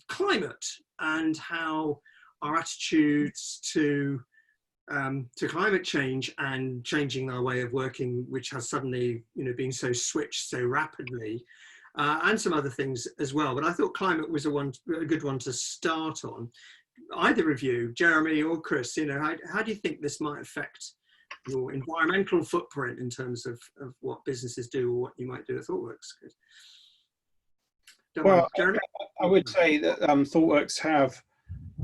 climate and how our attitudes to climate change and changing our way of working, which has suddenly, been so switched so rapidly, and some other things as well. But I thought climate was a good one to start on. Either of you, Jeremy or Chris, how do you think this might affect your environmental footprint in terms of what businesses do or what you might do at ThoughtWorks? Well, I would say that ThoughtWorks have,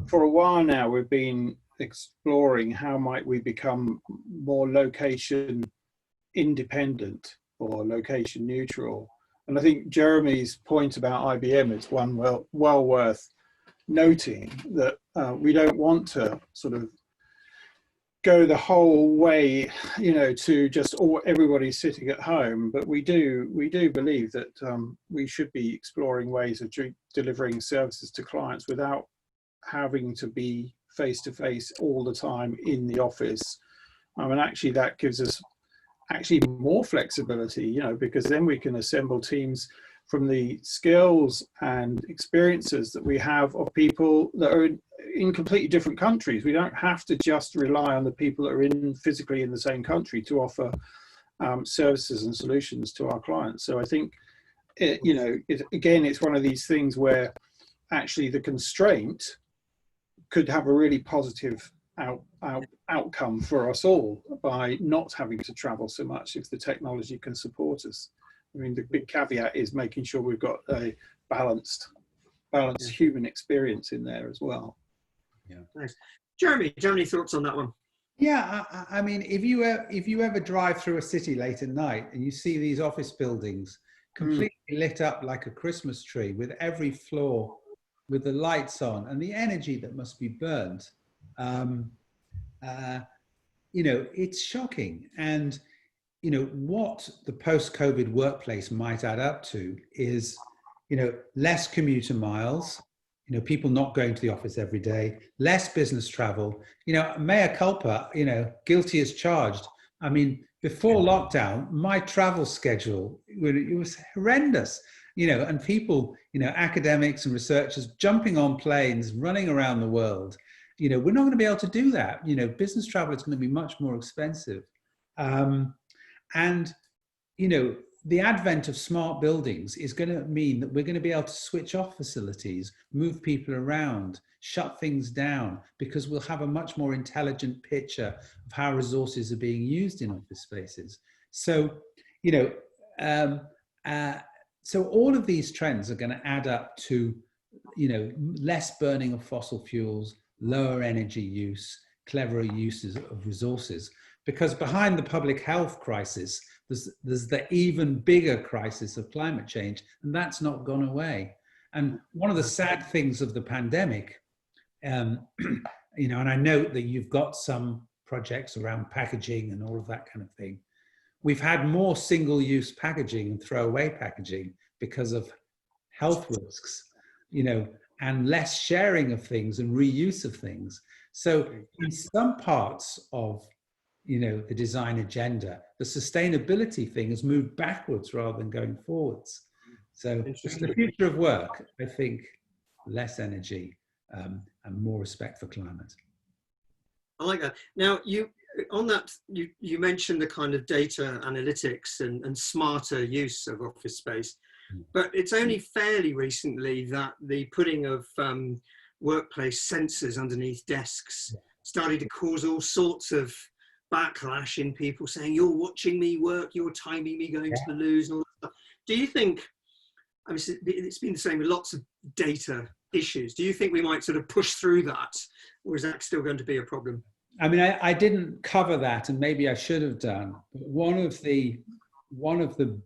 for a while now, we've been exploring how might we become more location independent or location neutral. And I think Jeremy's point about IBM is one well worth noting, that we don't want to sort of go the whole way, to just everybody sitting at home, but we do believe that we should be exploring ways of delivering services to clients without having to be face-to-face all the time in the office. And actually that gives us more flexibility, because then we can assemble teams from the skills and experiences that we have of people that are in completely different countries. We don't have to just rely on the people that are physically in the same country to offer services and solutions to our clients. So I think, it's one of these things where actually the constraint could have a really positive outcome for us all by not having to travel so much if the technology can support us. I mean, the big caveat is making sure we've got a balanced human experience in there as well. Yeah. Nice. Jeremy, do you have any thoughts on that one? Yeah, I mean, if you ever drive through a city late at night and you see these office buildings completely lit up like a Christmas tree, with every floor with the lights on and the energy that must be burned, you know, it's shocking. And, you know, what the post-COVID workplace might add up to is, you know, less commuter miles, you know, people not going to the office every day, less business travel, you know, mea culpa, you know, guilty as charged. I mean, before lockdown, my travel schedule, it was horrendous, you know, and people, you know, academics and researchers jumping on planes, running around the world. You know, we're not going to be able to do that. You know, business travel is going to be much more expensive. And, you know, the advent of smart buildings is going to mean that we're going to be able to switch off facilities, move people around, shut things down, because we'll have a much more intelligent picture of how resources are being used in office spaces. So, you know, so all of these trends are going to add up to, you know, less burning of fossil fuels, lower energy use, cleverer uses of resources. Because behind the public health crisis, there's the even bigger crisis of climate change, and that's not gone away. And one of the sad things of the pandemic, you know, and I note that you've got some projects around packaging and all of that kind of thing. We've had more single-use packaging and throwaway packaging because of health risks, you know, and less sharing of things and reuse of things. So in some parts of, you know, the design agenda, the sustainability thing has moved backwards rather than going forwards. So in the future of work, I think less energy and more respect for climate. I like that. Now, you mentioned the kind of data analytics and smarter use of office space, but it's only fairly recently that the putting of workplace sensors underneath desks started to cause all sorts of backlash in people saying, you're watching me work, you're timing me going to the loo and all that stuff. Do you think, I mean, it's been the same with lots of data issues. Do you think we might sort of push through that, or is that still going to be a problem? I mean, I didn't cover that, and maybe I should have done. But one of the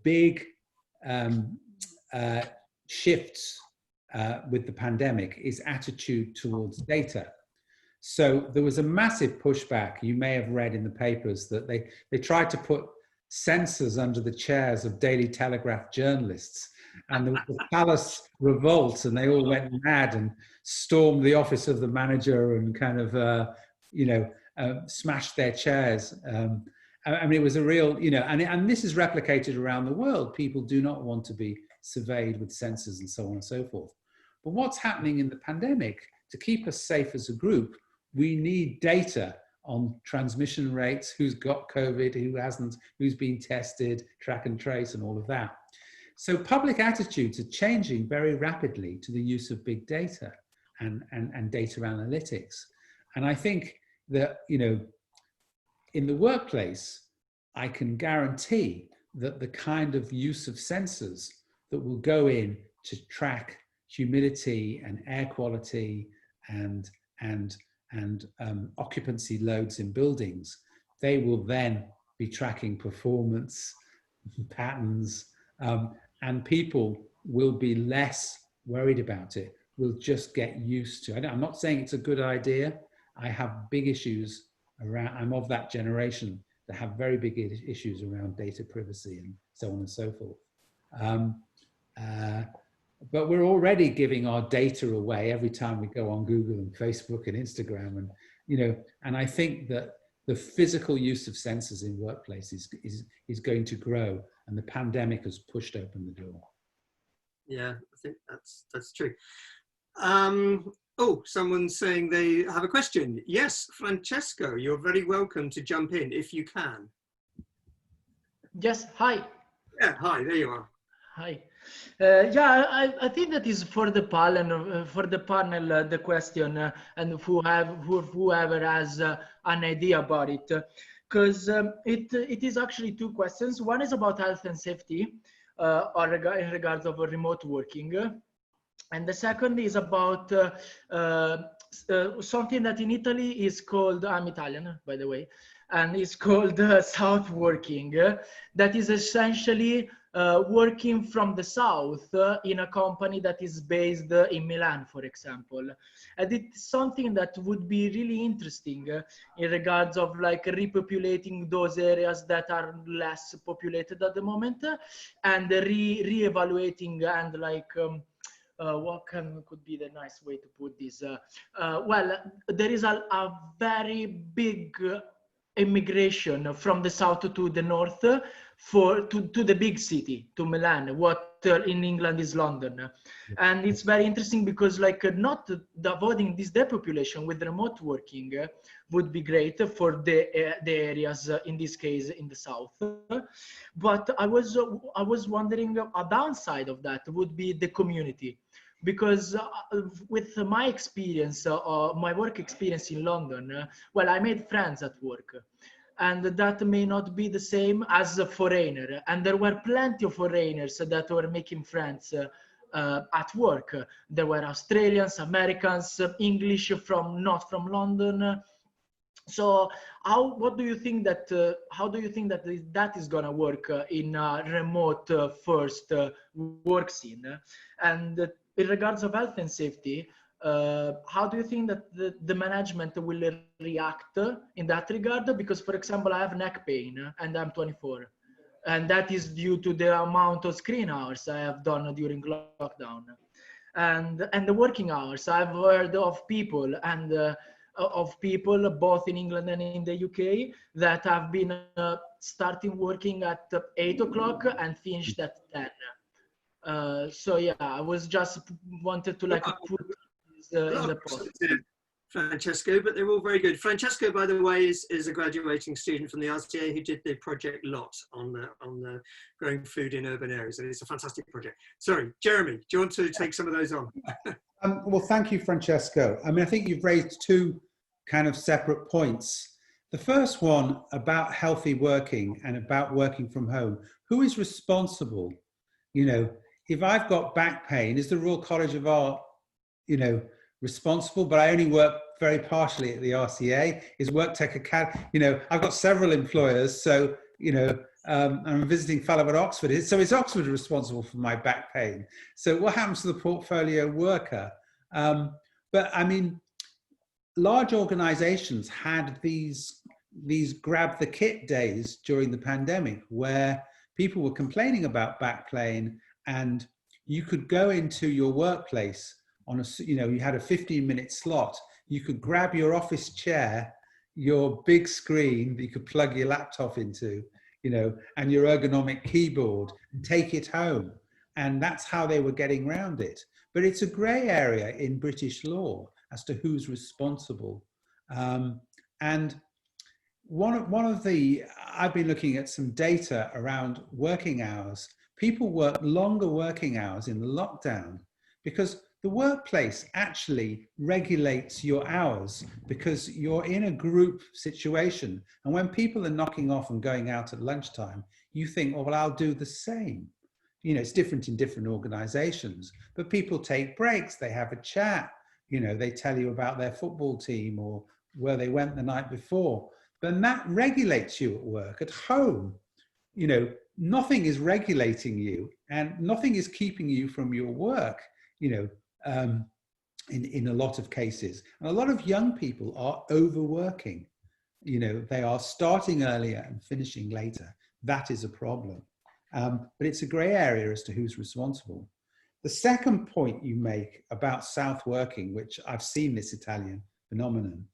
big shifts with the pandemic is attitude towards data. So there was a massive pushback. You may have read in the papers that they tried to put sensors under the chairs of Daily Telegraph journalists, and there was a palace revolt, and they all went mad and stormed the office of the manager and kind of, you know, smashed their chairs. I mean, it was a real, you know, and this is replicated around the world. People do not want to be surveyed with sensors and so on and so forth. But what's happening in the pandemic, to keep us safe as a group, we need data on transmission rates, who's got COVID, who hasn't, who's been tested, track and trace and all of that. So public attitudes are changing very rapidly to the use of big data and data analytics. And I think that, you know, in the workplace, I can guarantee that the kind of use of sensors that will go in to track humidity and air quality and occupancy loads in buildings, they will then be tracking performance patterns, and people will be less worried about it. We'll just get used to it. I'm not saying it's a good idea. I have big issues around, I'm of that generation that have very big issues around data privacy and so on and so forth. But we're already giving our data away every time we go on Google and Facebook and Instagram, and you know. And I think that the physical use of sensors in workplaces is going to grow, and the pandemic has pushed open the door. Yeah, I think that's true. Oh, someone's saying they have a question. Yes, Francesco, you're very welcome to jump in if you can. Yes, hi. Yeah, hi, there you are. Hi. Yeah, I think that is for the panel, the question, and whoever has an idea about it, because it is actually two questions. One is about health and safety, in regards of remote working, and the second is about something that in Italy is called, I'm Italian, by the way, and it's called South working, that is essentially working from the south in a company that is based in Milan, for example. And it's something that would be really interesting in regards of like repopulating those areas that are less populated at the moment, and re-evaluating and like what could be the nice way to put this? Well, there is a very big immigration from the south to the north to the big city, to Milan, what in England is London. And it's very interesting because like not avoiding this depopulation with remote working would be great for the areas, in this case, in the south. But I was wondering, a downside of that would be the community. Because with my experience, my work experience in London, well, I made friends at work, and that may not be the same as a foreigner. And there were plenty of foreigners that were making friends at work. There were Australians, Americans, English not from London. So what do you think that how do you think that that is gonna work in a remote first work scene? And in regards of health and safety, how do you think that the management will react in that regard? Because, for example, I have neck pain and I'm 24, and that is due to the amount of screen hours I have done during lockdown, and the working hours. I've heard of people both in England and in the UK that have been starting working at 8 o'clock and finished at 10. So yeah, I was just wanted to like put this in the post. Francesco, but they're all very good. Francesco, by the way, is a graduating student from the RCA who did the project LOT on the growing food in urban areas, and it's a fantastic project. Sorry, Jeremy, do you want to take some of those on? Well, thank you, Francesco. I mean, I think you've raised two kind of separate points. The first one about healthy working and about working from home. Who is responsible? You know, if I've got back pain, is the Royal College of Art, you know, responsible? But I only work very partially at the RCA. Is WORKTECH Academy, you know, I've got several employers, so, you know, I'm a visiting fellow at Oxford. So is Oxford responsible for my back pain? So what happens to the portfolio worker? But I mean, large organizations had these grab the kit days during the pandemic where people were complaining about back pain, and you could go into your workplace on a, you know, you had a 15-minute slot. You could grab your office chair, your big screen that you could plug your laptop into, you know, and your ergonomic keyboard, and take it home. And that's how they were getting around it. But it's a grey area in British law as to who's responsible. And one of the, I've been looking at some data around working hours. People work longer working hours in the lockdown because the workplace actually regulates your hours because you're in a group situation. And when people are knocking off and going out at lunchtime, you think, oh, well, I'll do the same. You know, it's different in different organizations, but people take breaks, they have a chat, you know, they tell you about their football team or where they went the night before. But that regulates you at work. At home, you know, nothing is regulating you and nothing is keeping you from your work, you know, in a lot of cases. And a lot of young people are overworking. You know, they are starting earlier and finishing later. That is a problem. But it's a grey area as to who's responsible. The second point you make about South working, which I've seen this Italian phenomenon,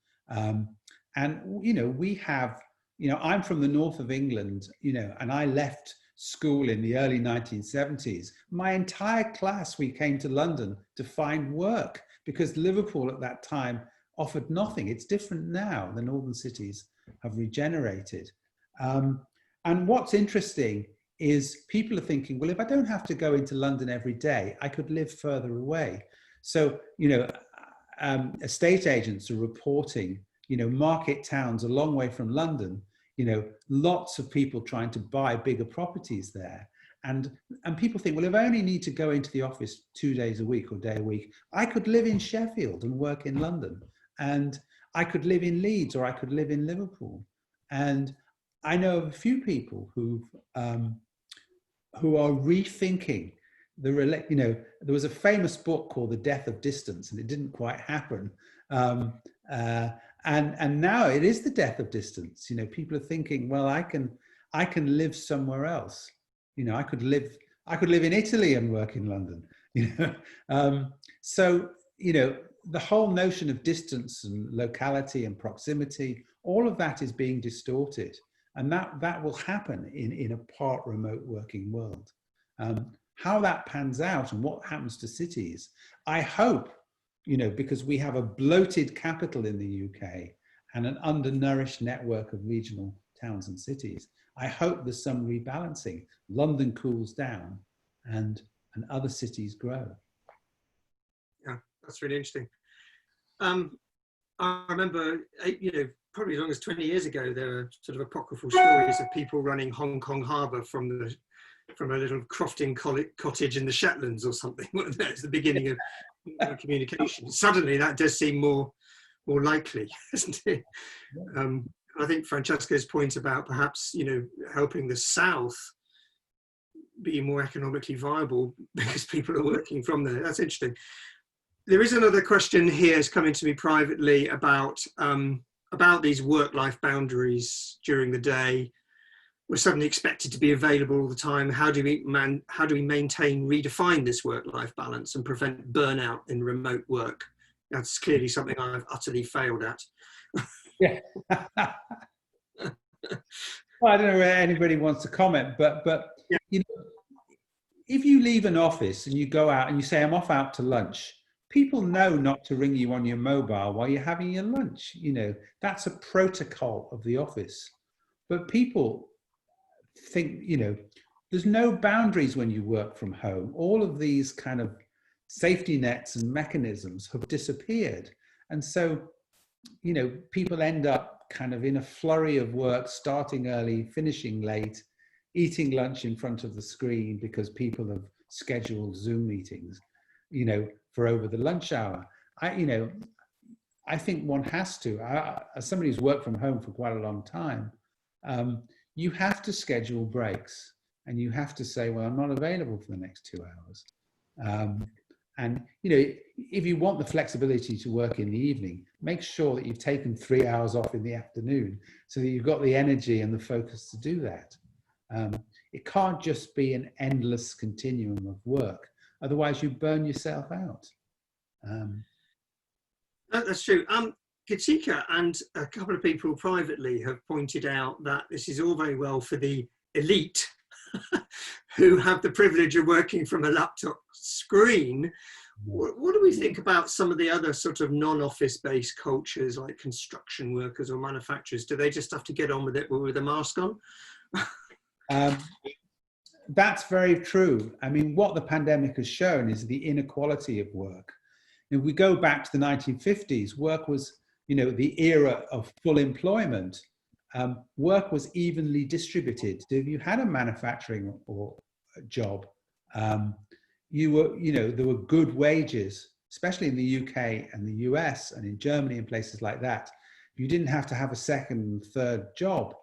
and, you know, we have, you know, I'm from the north of England, you know, and I left school in the early 1970s. My entire class, we came to London to find work because Liverpool at that time offered nothing. It's different now. The northern cities have regenerated. And what's interesting is people are thinking, well, if I don't have to go into London every day, I could live further away. So, you know, estate agents are reporting, you know, market towns a long way from London, you know, lots of people trying to buy bigger properties there. And people think, well, if I only need to go into the office 2 days a week or day a week, I could live in Sheffield and work in London. And I could live in Leeds or I could live in Liverpool. And I know of a few people who've who are rethinking there was a famous book called The Death of Distance, and it didn't quite happen. And now it is the death of distance. People are thinking, well, I can live somewhere else. I could live in Italy and work in London. So the whole notion of distance and locality and proximity, all of that is being distorted, and that will happen in a part remote working world. How that pans out and what happens to cities, I hope, because we have a bloated capital in the UK and an undernourished network of regional towns and cities, I hope there's some rebalancing. London cools down and other cities grow. Yeah, that's really interesting. I remember, probably as long as 20 years ago, there were sort of apocryphal stories of people running Hong Kong Harbour from a little crofting cottage in the Shetlands or something. That's the beginning of communication. Suddenly that does seem more likely, isn't it? I think Francesco's point about perhaps, helping the South be more economically viable because people are working from there. That's interesting. There is another question here that's coming to me privately about these work-life boundaries during the day. We're suddenly expected to be available all the time. How do we redefine this work-life balance and prevent burnout in remote work? That's clearly something I've utterly failed at. Yeah. Well, I don't know whether anybody wants to comment, but yeah. If you leave an office and you go out and you say, I'm off out to lunch, people know not to ring you on your mobile while you're having your lunch. That's a protocol of the office. But people think, there's no boundaries when you work from home. All of these kind of safety nets and mechanisms have disappeared. And so, people end up kind of in a flurry of work, starting early, finishing late, eating lunch in front of the screen because people have scheduled Zoom meetings, for over the lunch hour. I think one has to, as somebody who's worked from home for quite a long time, you have to schedule breaks and you have to say, well, I'm not available for the next 2 hours. And, if you want the flexibility to work in the evening, make sure that you've taken 3 hours off in the afternoon so that you've got the energy and the focus to do that. It can't just be an endless continuum of work. Otherwise, you burn yourself out. That's true. Katika and a couple of people privately have pointed out that this is all very well for the elite who have the privilege of working from a laptop screen. What do we think about some of the other sort of non-office based cultures like construction workers or manufacturers? Do they just have to get on with it with a mask on? That's very true. I mean, what the pandemic has shown is the inequality of work. If we go back to the 1950s, work was, the era of full employment. Work was evenly distributed. So if you had a manufacturing or a job, there were good wages, especially in the UK and the US and in Germany and places like that. You didn't have to have a second and third job.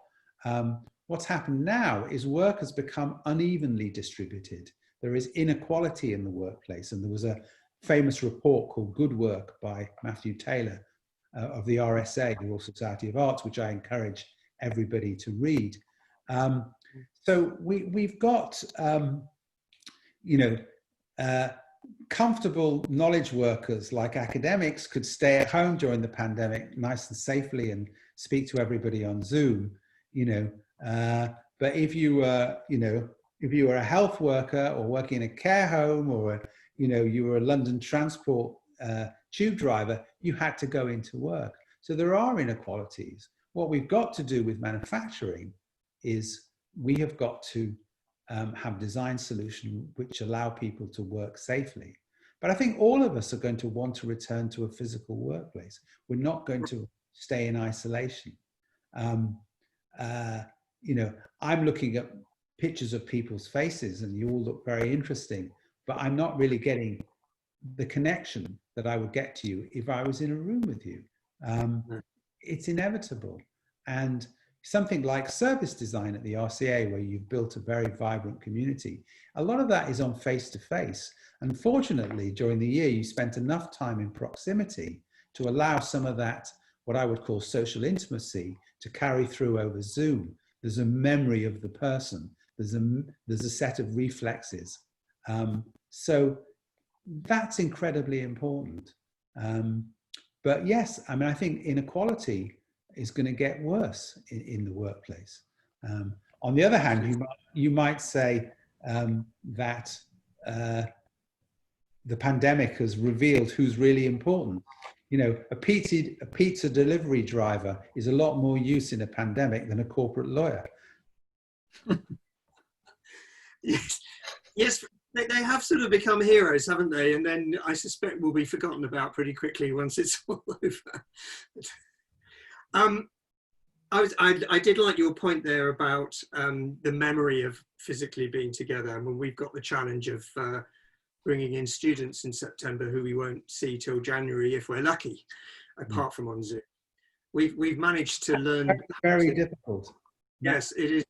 What's happened now is work has become unevenly distributed. There is inequality in the workplace. And there was a famous report called Good Work by Matthew Taylor of the RSA, the Royal Society of Arts, which I encourage everybody to read. So we've got, comfortable knowledge workers like academics could stay at home during the pandemic nice and safely and speak to everybody on Zoom, but if you were a health worker or working in a care home or, you were a London transport tube driver, you had to go into work. So there are inequalities. What we've got to do with manufacturing is we have got to have design solutions which allow people to work safely. But I think all of us are going to want to return to a physical workplace. We're not going to stay in isolation. I'm looking at pictures of people's faces and you all look very interesting, but I'm not really getting the connection that I would get to you if I was in a room with you. It's inevitable. And something like service design at the RCA, where you've built a very vibrant community, a lot of that is on face-to-face. Unfortunately, during the year, you spent enough time in proximity to allow some of that, what I would call social intimacy, to carry through over Zoom. There's a memory of the person. There's a set of reflexes. So that's incredibly important. But yes, I mean, I think inequality is going to get worse in the workplace. On the other hand, you might say that the pandemic has revealed who's really important. You know, a pizza delivery driver is a lot more use in a pandemic than a corporate lawyer. Yes, they have sort of become heroes, haven't they? And then I suspect will be forgotten about pretty quickly once it's all over. I did like your point there about the memory of physically being together. I mean, we've got the challenge of bringing in students in September who we won't see till January if we're lucky, apart from on Zoom. We've managed to learn. Very difficult. Yes, it is.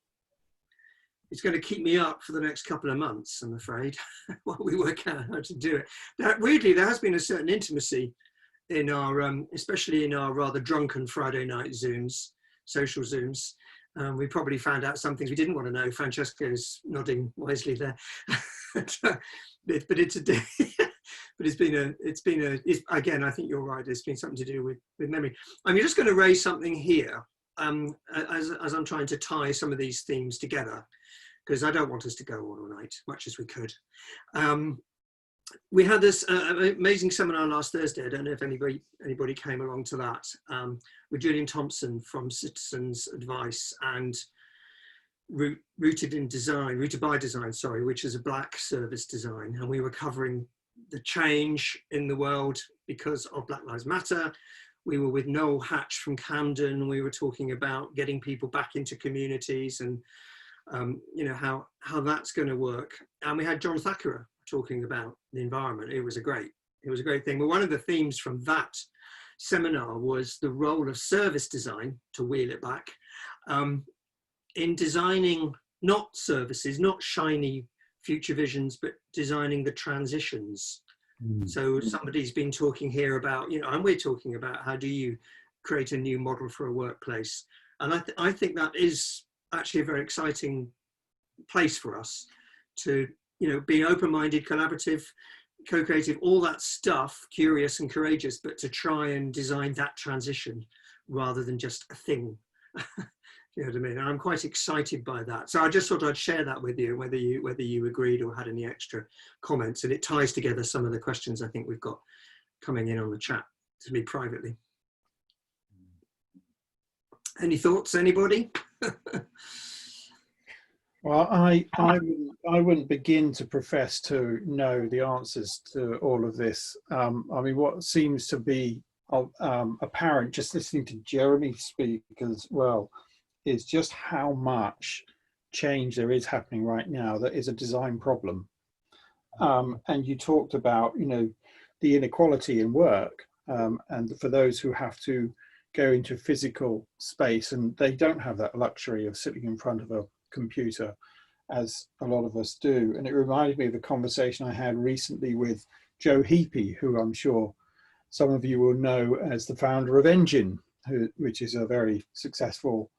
It's going to keep me up for the next couple of months, I'm afraid, while we work out how to do it. Now, weirdly, there has been a certain intimacy in our, especially in our rather drunken Friday night Zooms, social Zooms. We probably found out some things we didn't want to know. Francesco's nodding wisely there. But it's a day. But it's again, I think you're right. It's been something to do with memory. I'm just going to raise something here as I'm trying to tie some of these themes together, because I don't want us to go all night, much as we could. We had this amazing seminar last Thursday. I don't know if anybody came along to that, with Julian Thompson from Citizens Advice and Rooted by Design, sorry, which is a Black service design. And we were covering the change in the world because of Black Lives Matter. We were with Noel Hatch from Camden. We were talking about getting people back into communities and you know, how that's going to work. And we had John Thackeray talking about the environment. It was a great thing. But one of the themes from that seminar was the role of service design, to wheel it back, in designing not services, not shiny future visions, but designing the transitions. So somebody's been talking here about, you know, and we're talking about how do you create a new model for a workplace. And I think that is actually a very exciting place for us to, you know, be open-minded, collaborative, co-creative, all that stuff, curious and courageous, but to try and design that transition rather than just a thing. You know what I mean? And I'm quite excited by that. So I just thought I'd share that with you, whether you agreed or had any extra comments. And it ties together some of the questions I think we've got coming in on the chat to me privately. Any thoughts, anybody? Well, I wouldn't begin to profess to know the answers to all of this. I mean, what seems to be apparent just listening to Jeremy speak as well is just how much change there is happening right now that is a design problem. And you talked about, you know, the inequality in work, and for those who have to go into physical space and they don't have that luxury of sitting in front of a computer as a lot of us do. And it reminded me of a conversation I had recently with Joe Heapy, who I'm sure some of you will know as the founder of Engine, which is a very successful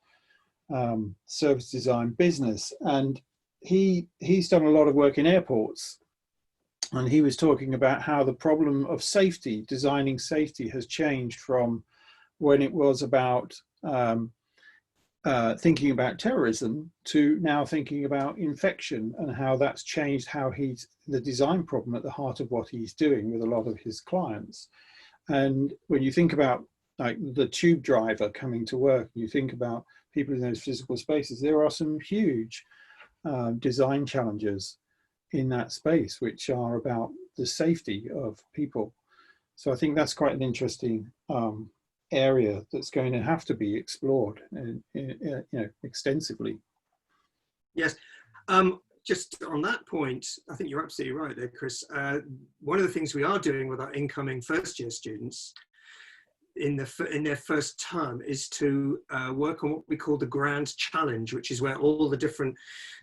service design business. And he's done a lot of work in airports, and he was talking about how the problem of safety, designing safety, has changed from when it was about thinking about terrorism to now thinking about infection, and how that's changed how the design problem at the heart of what he's doing with a lot of his clients. And when you think about like the tube driver coming to work, you think about people in those physical spaces, there are some huge design challenges in that space, which are about the safety of people. So I think that's quite an interesting area that's going to have to be explored, you know, extensively. Yes. Just on that point, I think you're absolutely right there, Chris. One of the things we are doing with our incoming first-year students in their first term is to work on what we call the Grand Challenge, which is where all the different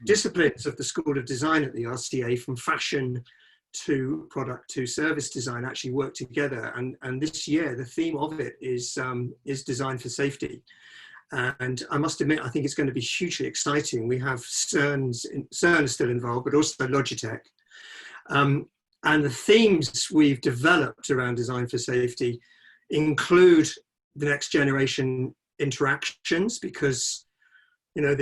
disciplines of the School of Design at the RCA, from fashion to product to service design, actually work together. And this year, the theme of it is design for safety. And I must admit, I think it's going to be hugely exciting. We have CERN still involved, but also Logitech. And the themes we've developed around design for safety include the next generation interactions, because, you know,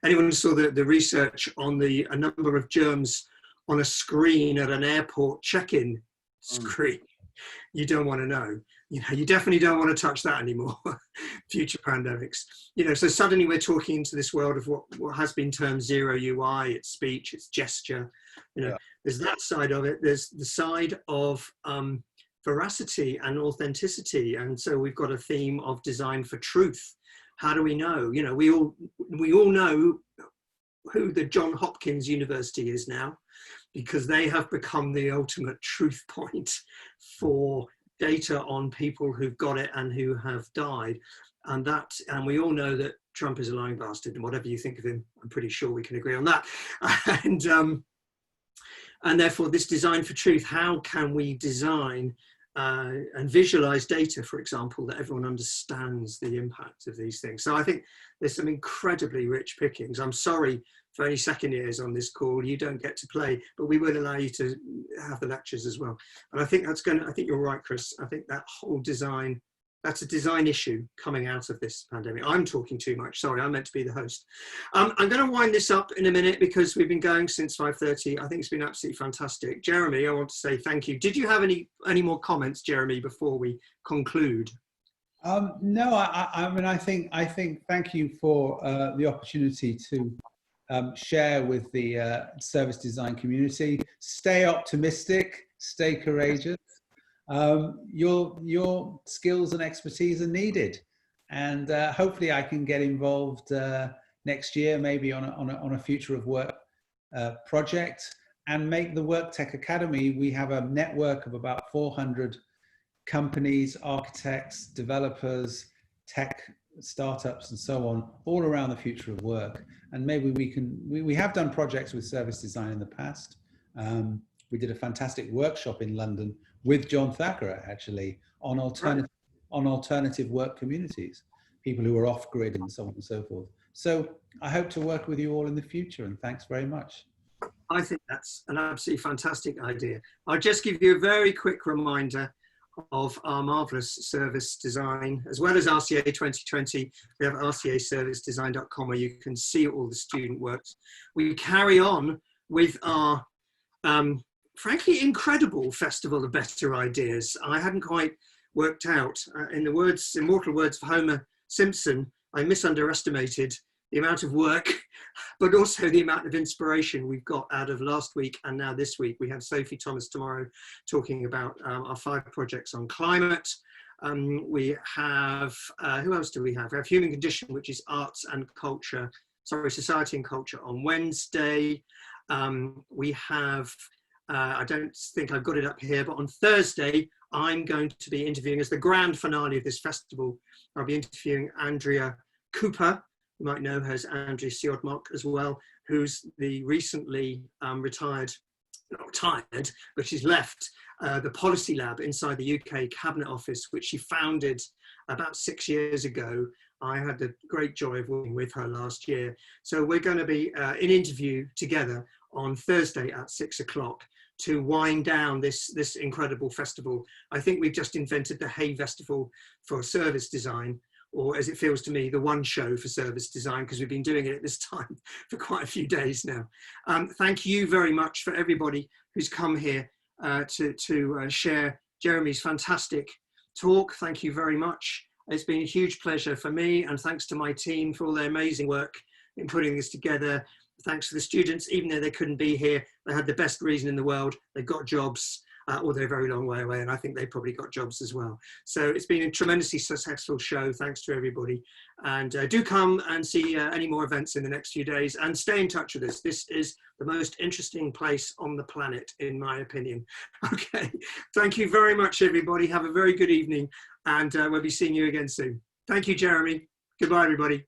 anyone who saw the research on a number of germs on a screen at an airport check-in screen, you don't want to know. You know, you definitely don't want to touch that anymore. Future pandemics, you know. So suddenly we're talking into this world of what has been termed zero UI. It's speech, it's gesture. You know, there's that side of it. There's the side of veracity and authenticity. And so we've got a theme of design for truth. How do we know? You know, we all know who the Johns Hopkins University is now, because they have become the ultimate truth point for data on people who've got it and who have died. And we all know that Trump is a lying bastard, and whatever you think of him, I'm pretty sure we can agree on that. And therefore this design for truth, how can we design and visualize data, for example, that everyone understands the impact of these things? So I think there's some incredibly rich pickings. I'm sorry for any second years on this call, you don't get to play, but we will allow you to have the lectures as well. And I think I think you're right, Chris. I think that whole design, that's a design issue coming out of this pandemic. I'm talking too much, sorry, I meant to be the host. I'm going to wind this up in a minute because we've been going since 5:30. I think it's been absolutely fantastic. Jeremy, I want to say thank you. Did you have any more comments, Jeremy, before we conclude? No, I mean, I think thank you for the opportunity to share with the service design community. Stay optimistic, stay courageous. Your skills and expertise are needed, and hopefully I can get involved next year, maybe on a future of work project, and make the WORKTECH Academy. We have a network of about 400 companies, architects, developers, tech startups and so on, all around the future of work. And maybe we have done projects with service design in the past. We did a fantastic workshop in London with John Thacker, actually, on alternative work communities, people who are off grid and so on and so forth. So I hope to work with you all in the future, and thanks very much. I think that's an absolutely fantastic idea. I'll just give you a very quick reminder of our marvelous service design, as well as RCA 2020. We have rcaservicedesign.com, where you can see all the student works. We carry on with our frankly incredible Festival of Better Ideas. I hadn't quite worked out, in the immortal words of Homer Simpson, I misunderestimated the amount of work, but also the amount of inspiration we've got out of last week and now this week. We have Sophie Thomas tomorrow talking about our 5 projects on climate. We have, who else do we have? We have Human Condition, which is arts and culture, society and culture on Wednesday. We have, I don't think I've got it up here, but on Thursday, I'm going to be interviewing, as the grand finale of this festival, I'll be interviewing Andrea Cooper. You might know her as Andrea Siodmok as well, who's the recently not retired, but she's left the policy lab inside the UK Cabinet Office, which she founded about 6 years ago. I had the great joy of working with her last year. So we're going to be in interview together on Thursday at 6 o'clock to wind down this incredible festival. I think we've just invented the Hay Festival for service design, or as it feels to me, the one show for service design, because we've been doing it at this time for quite a few days now. Thank you very much for everybody who's come here to share Jeremy's fantastic talk. Thank you very much. It's been a huge pleasure for me, and thanks to my team for all their amazing work in putting this together. Thanks to the students, even though they couldn't be here, they had the best reason in the world. They got jobs. or they're a very long way away, and I think they've probably got jobs as well. So it's been a tremendously successful show. Thanks to everybody. And do come and see any more events in the next few days, and stay in touch with us. This is the most interesting place on the planet, in my opinion. Okay, thank you very much, everybody. Have a very good evening, and we'll be seeing you again soon. Thank you, Jeremy. Goodbye, everybody.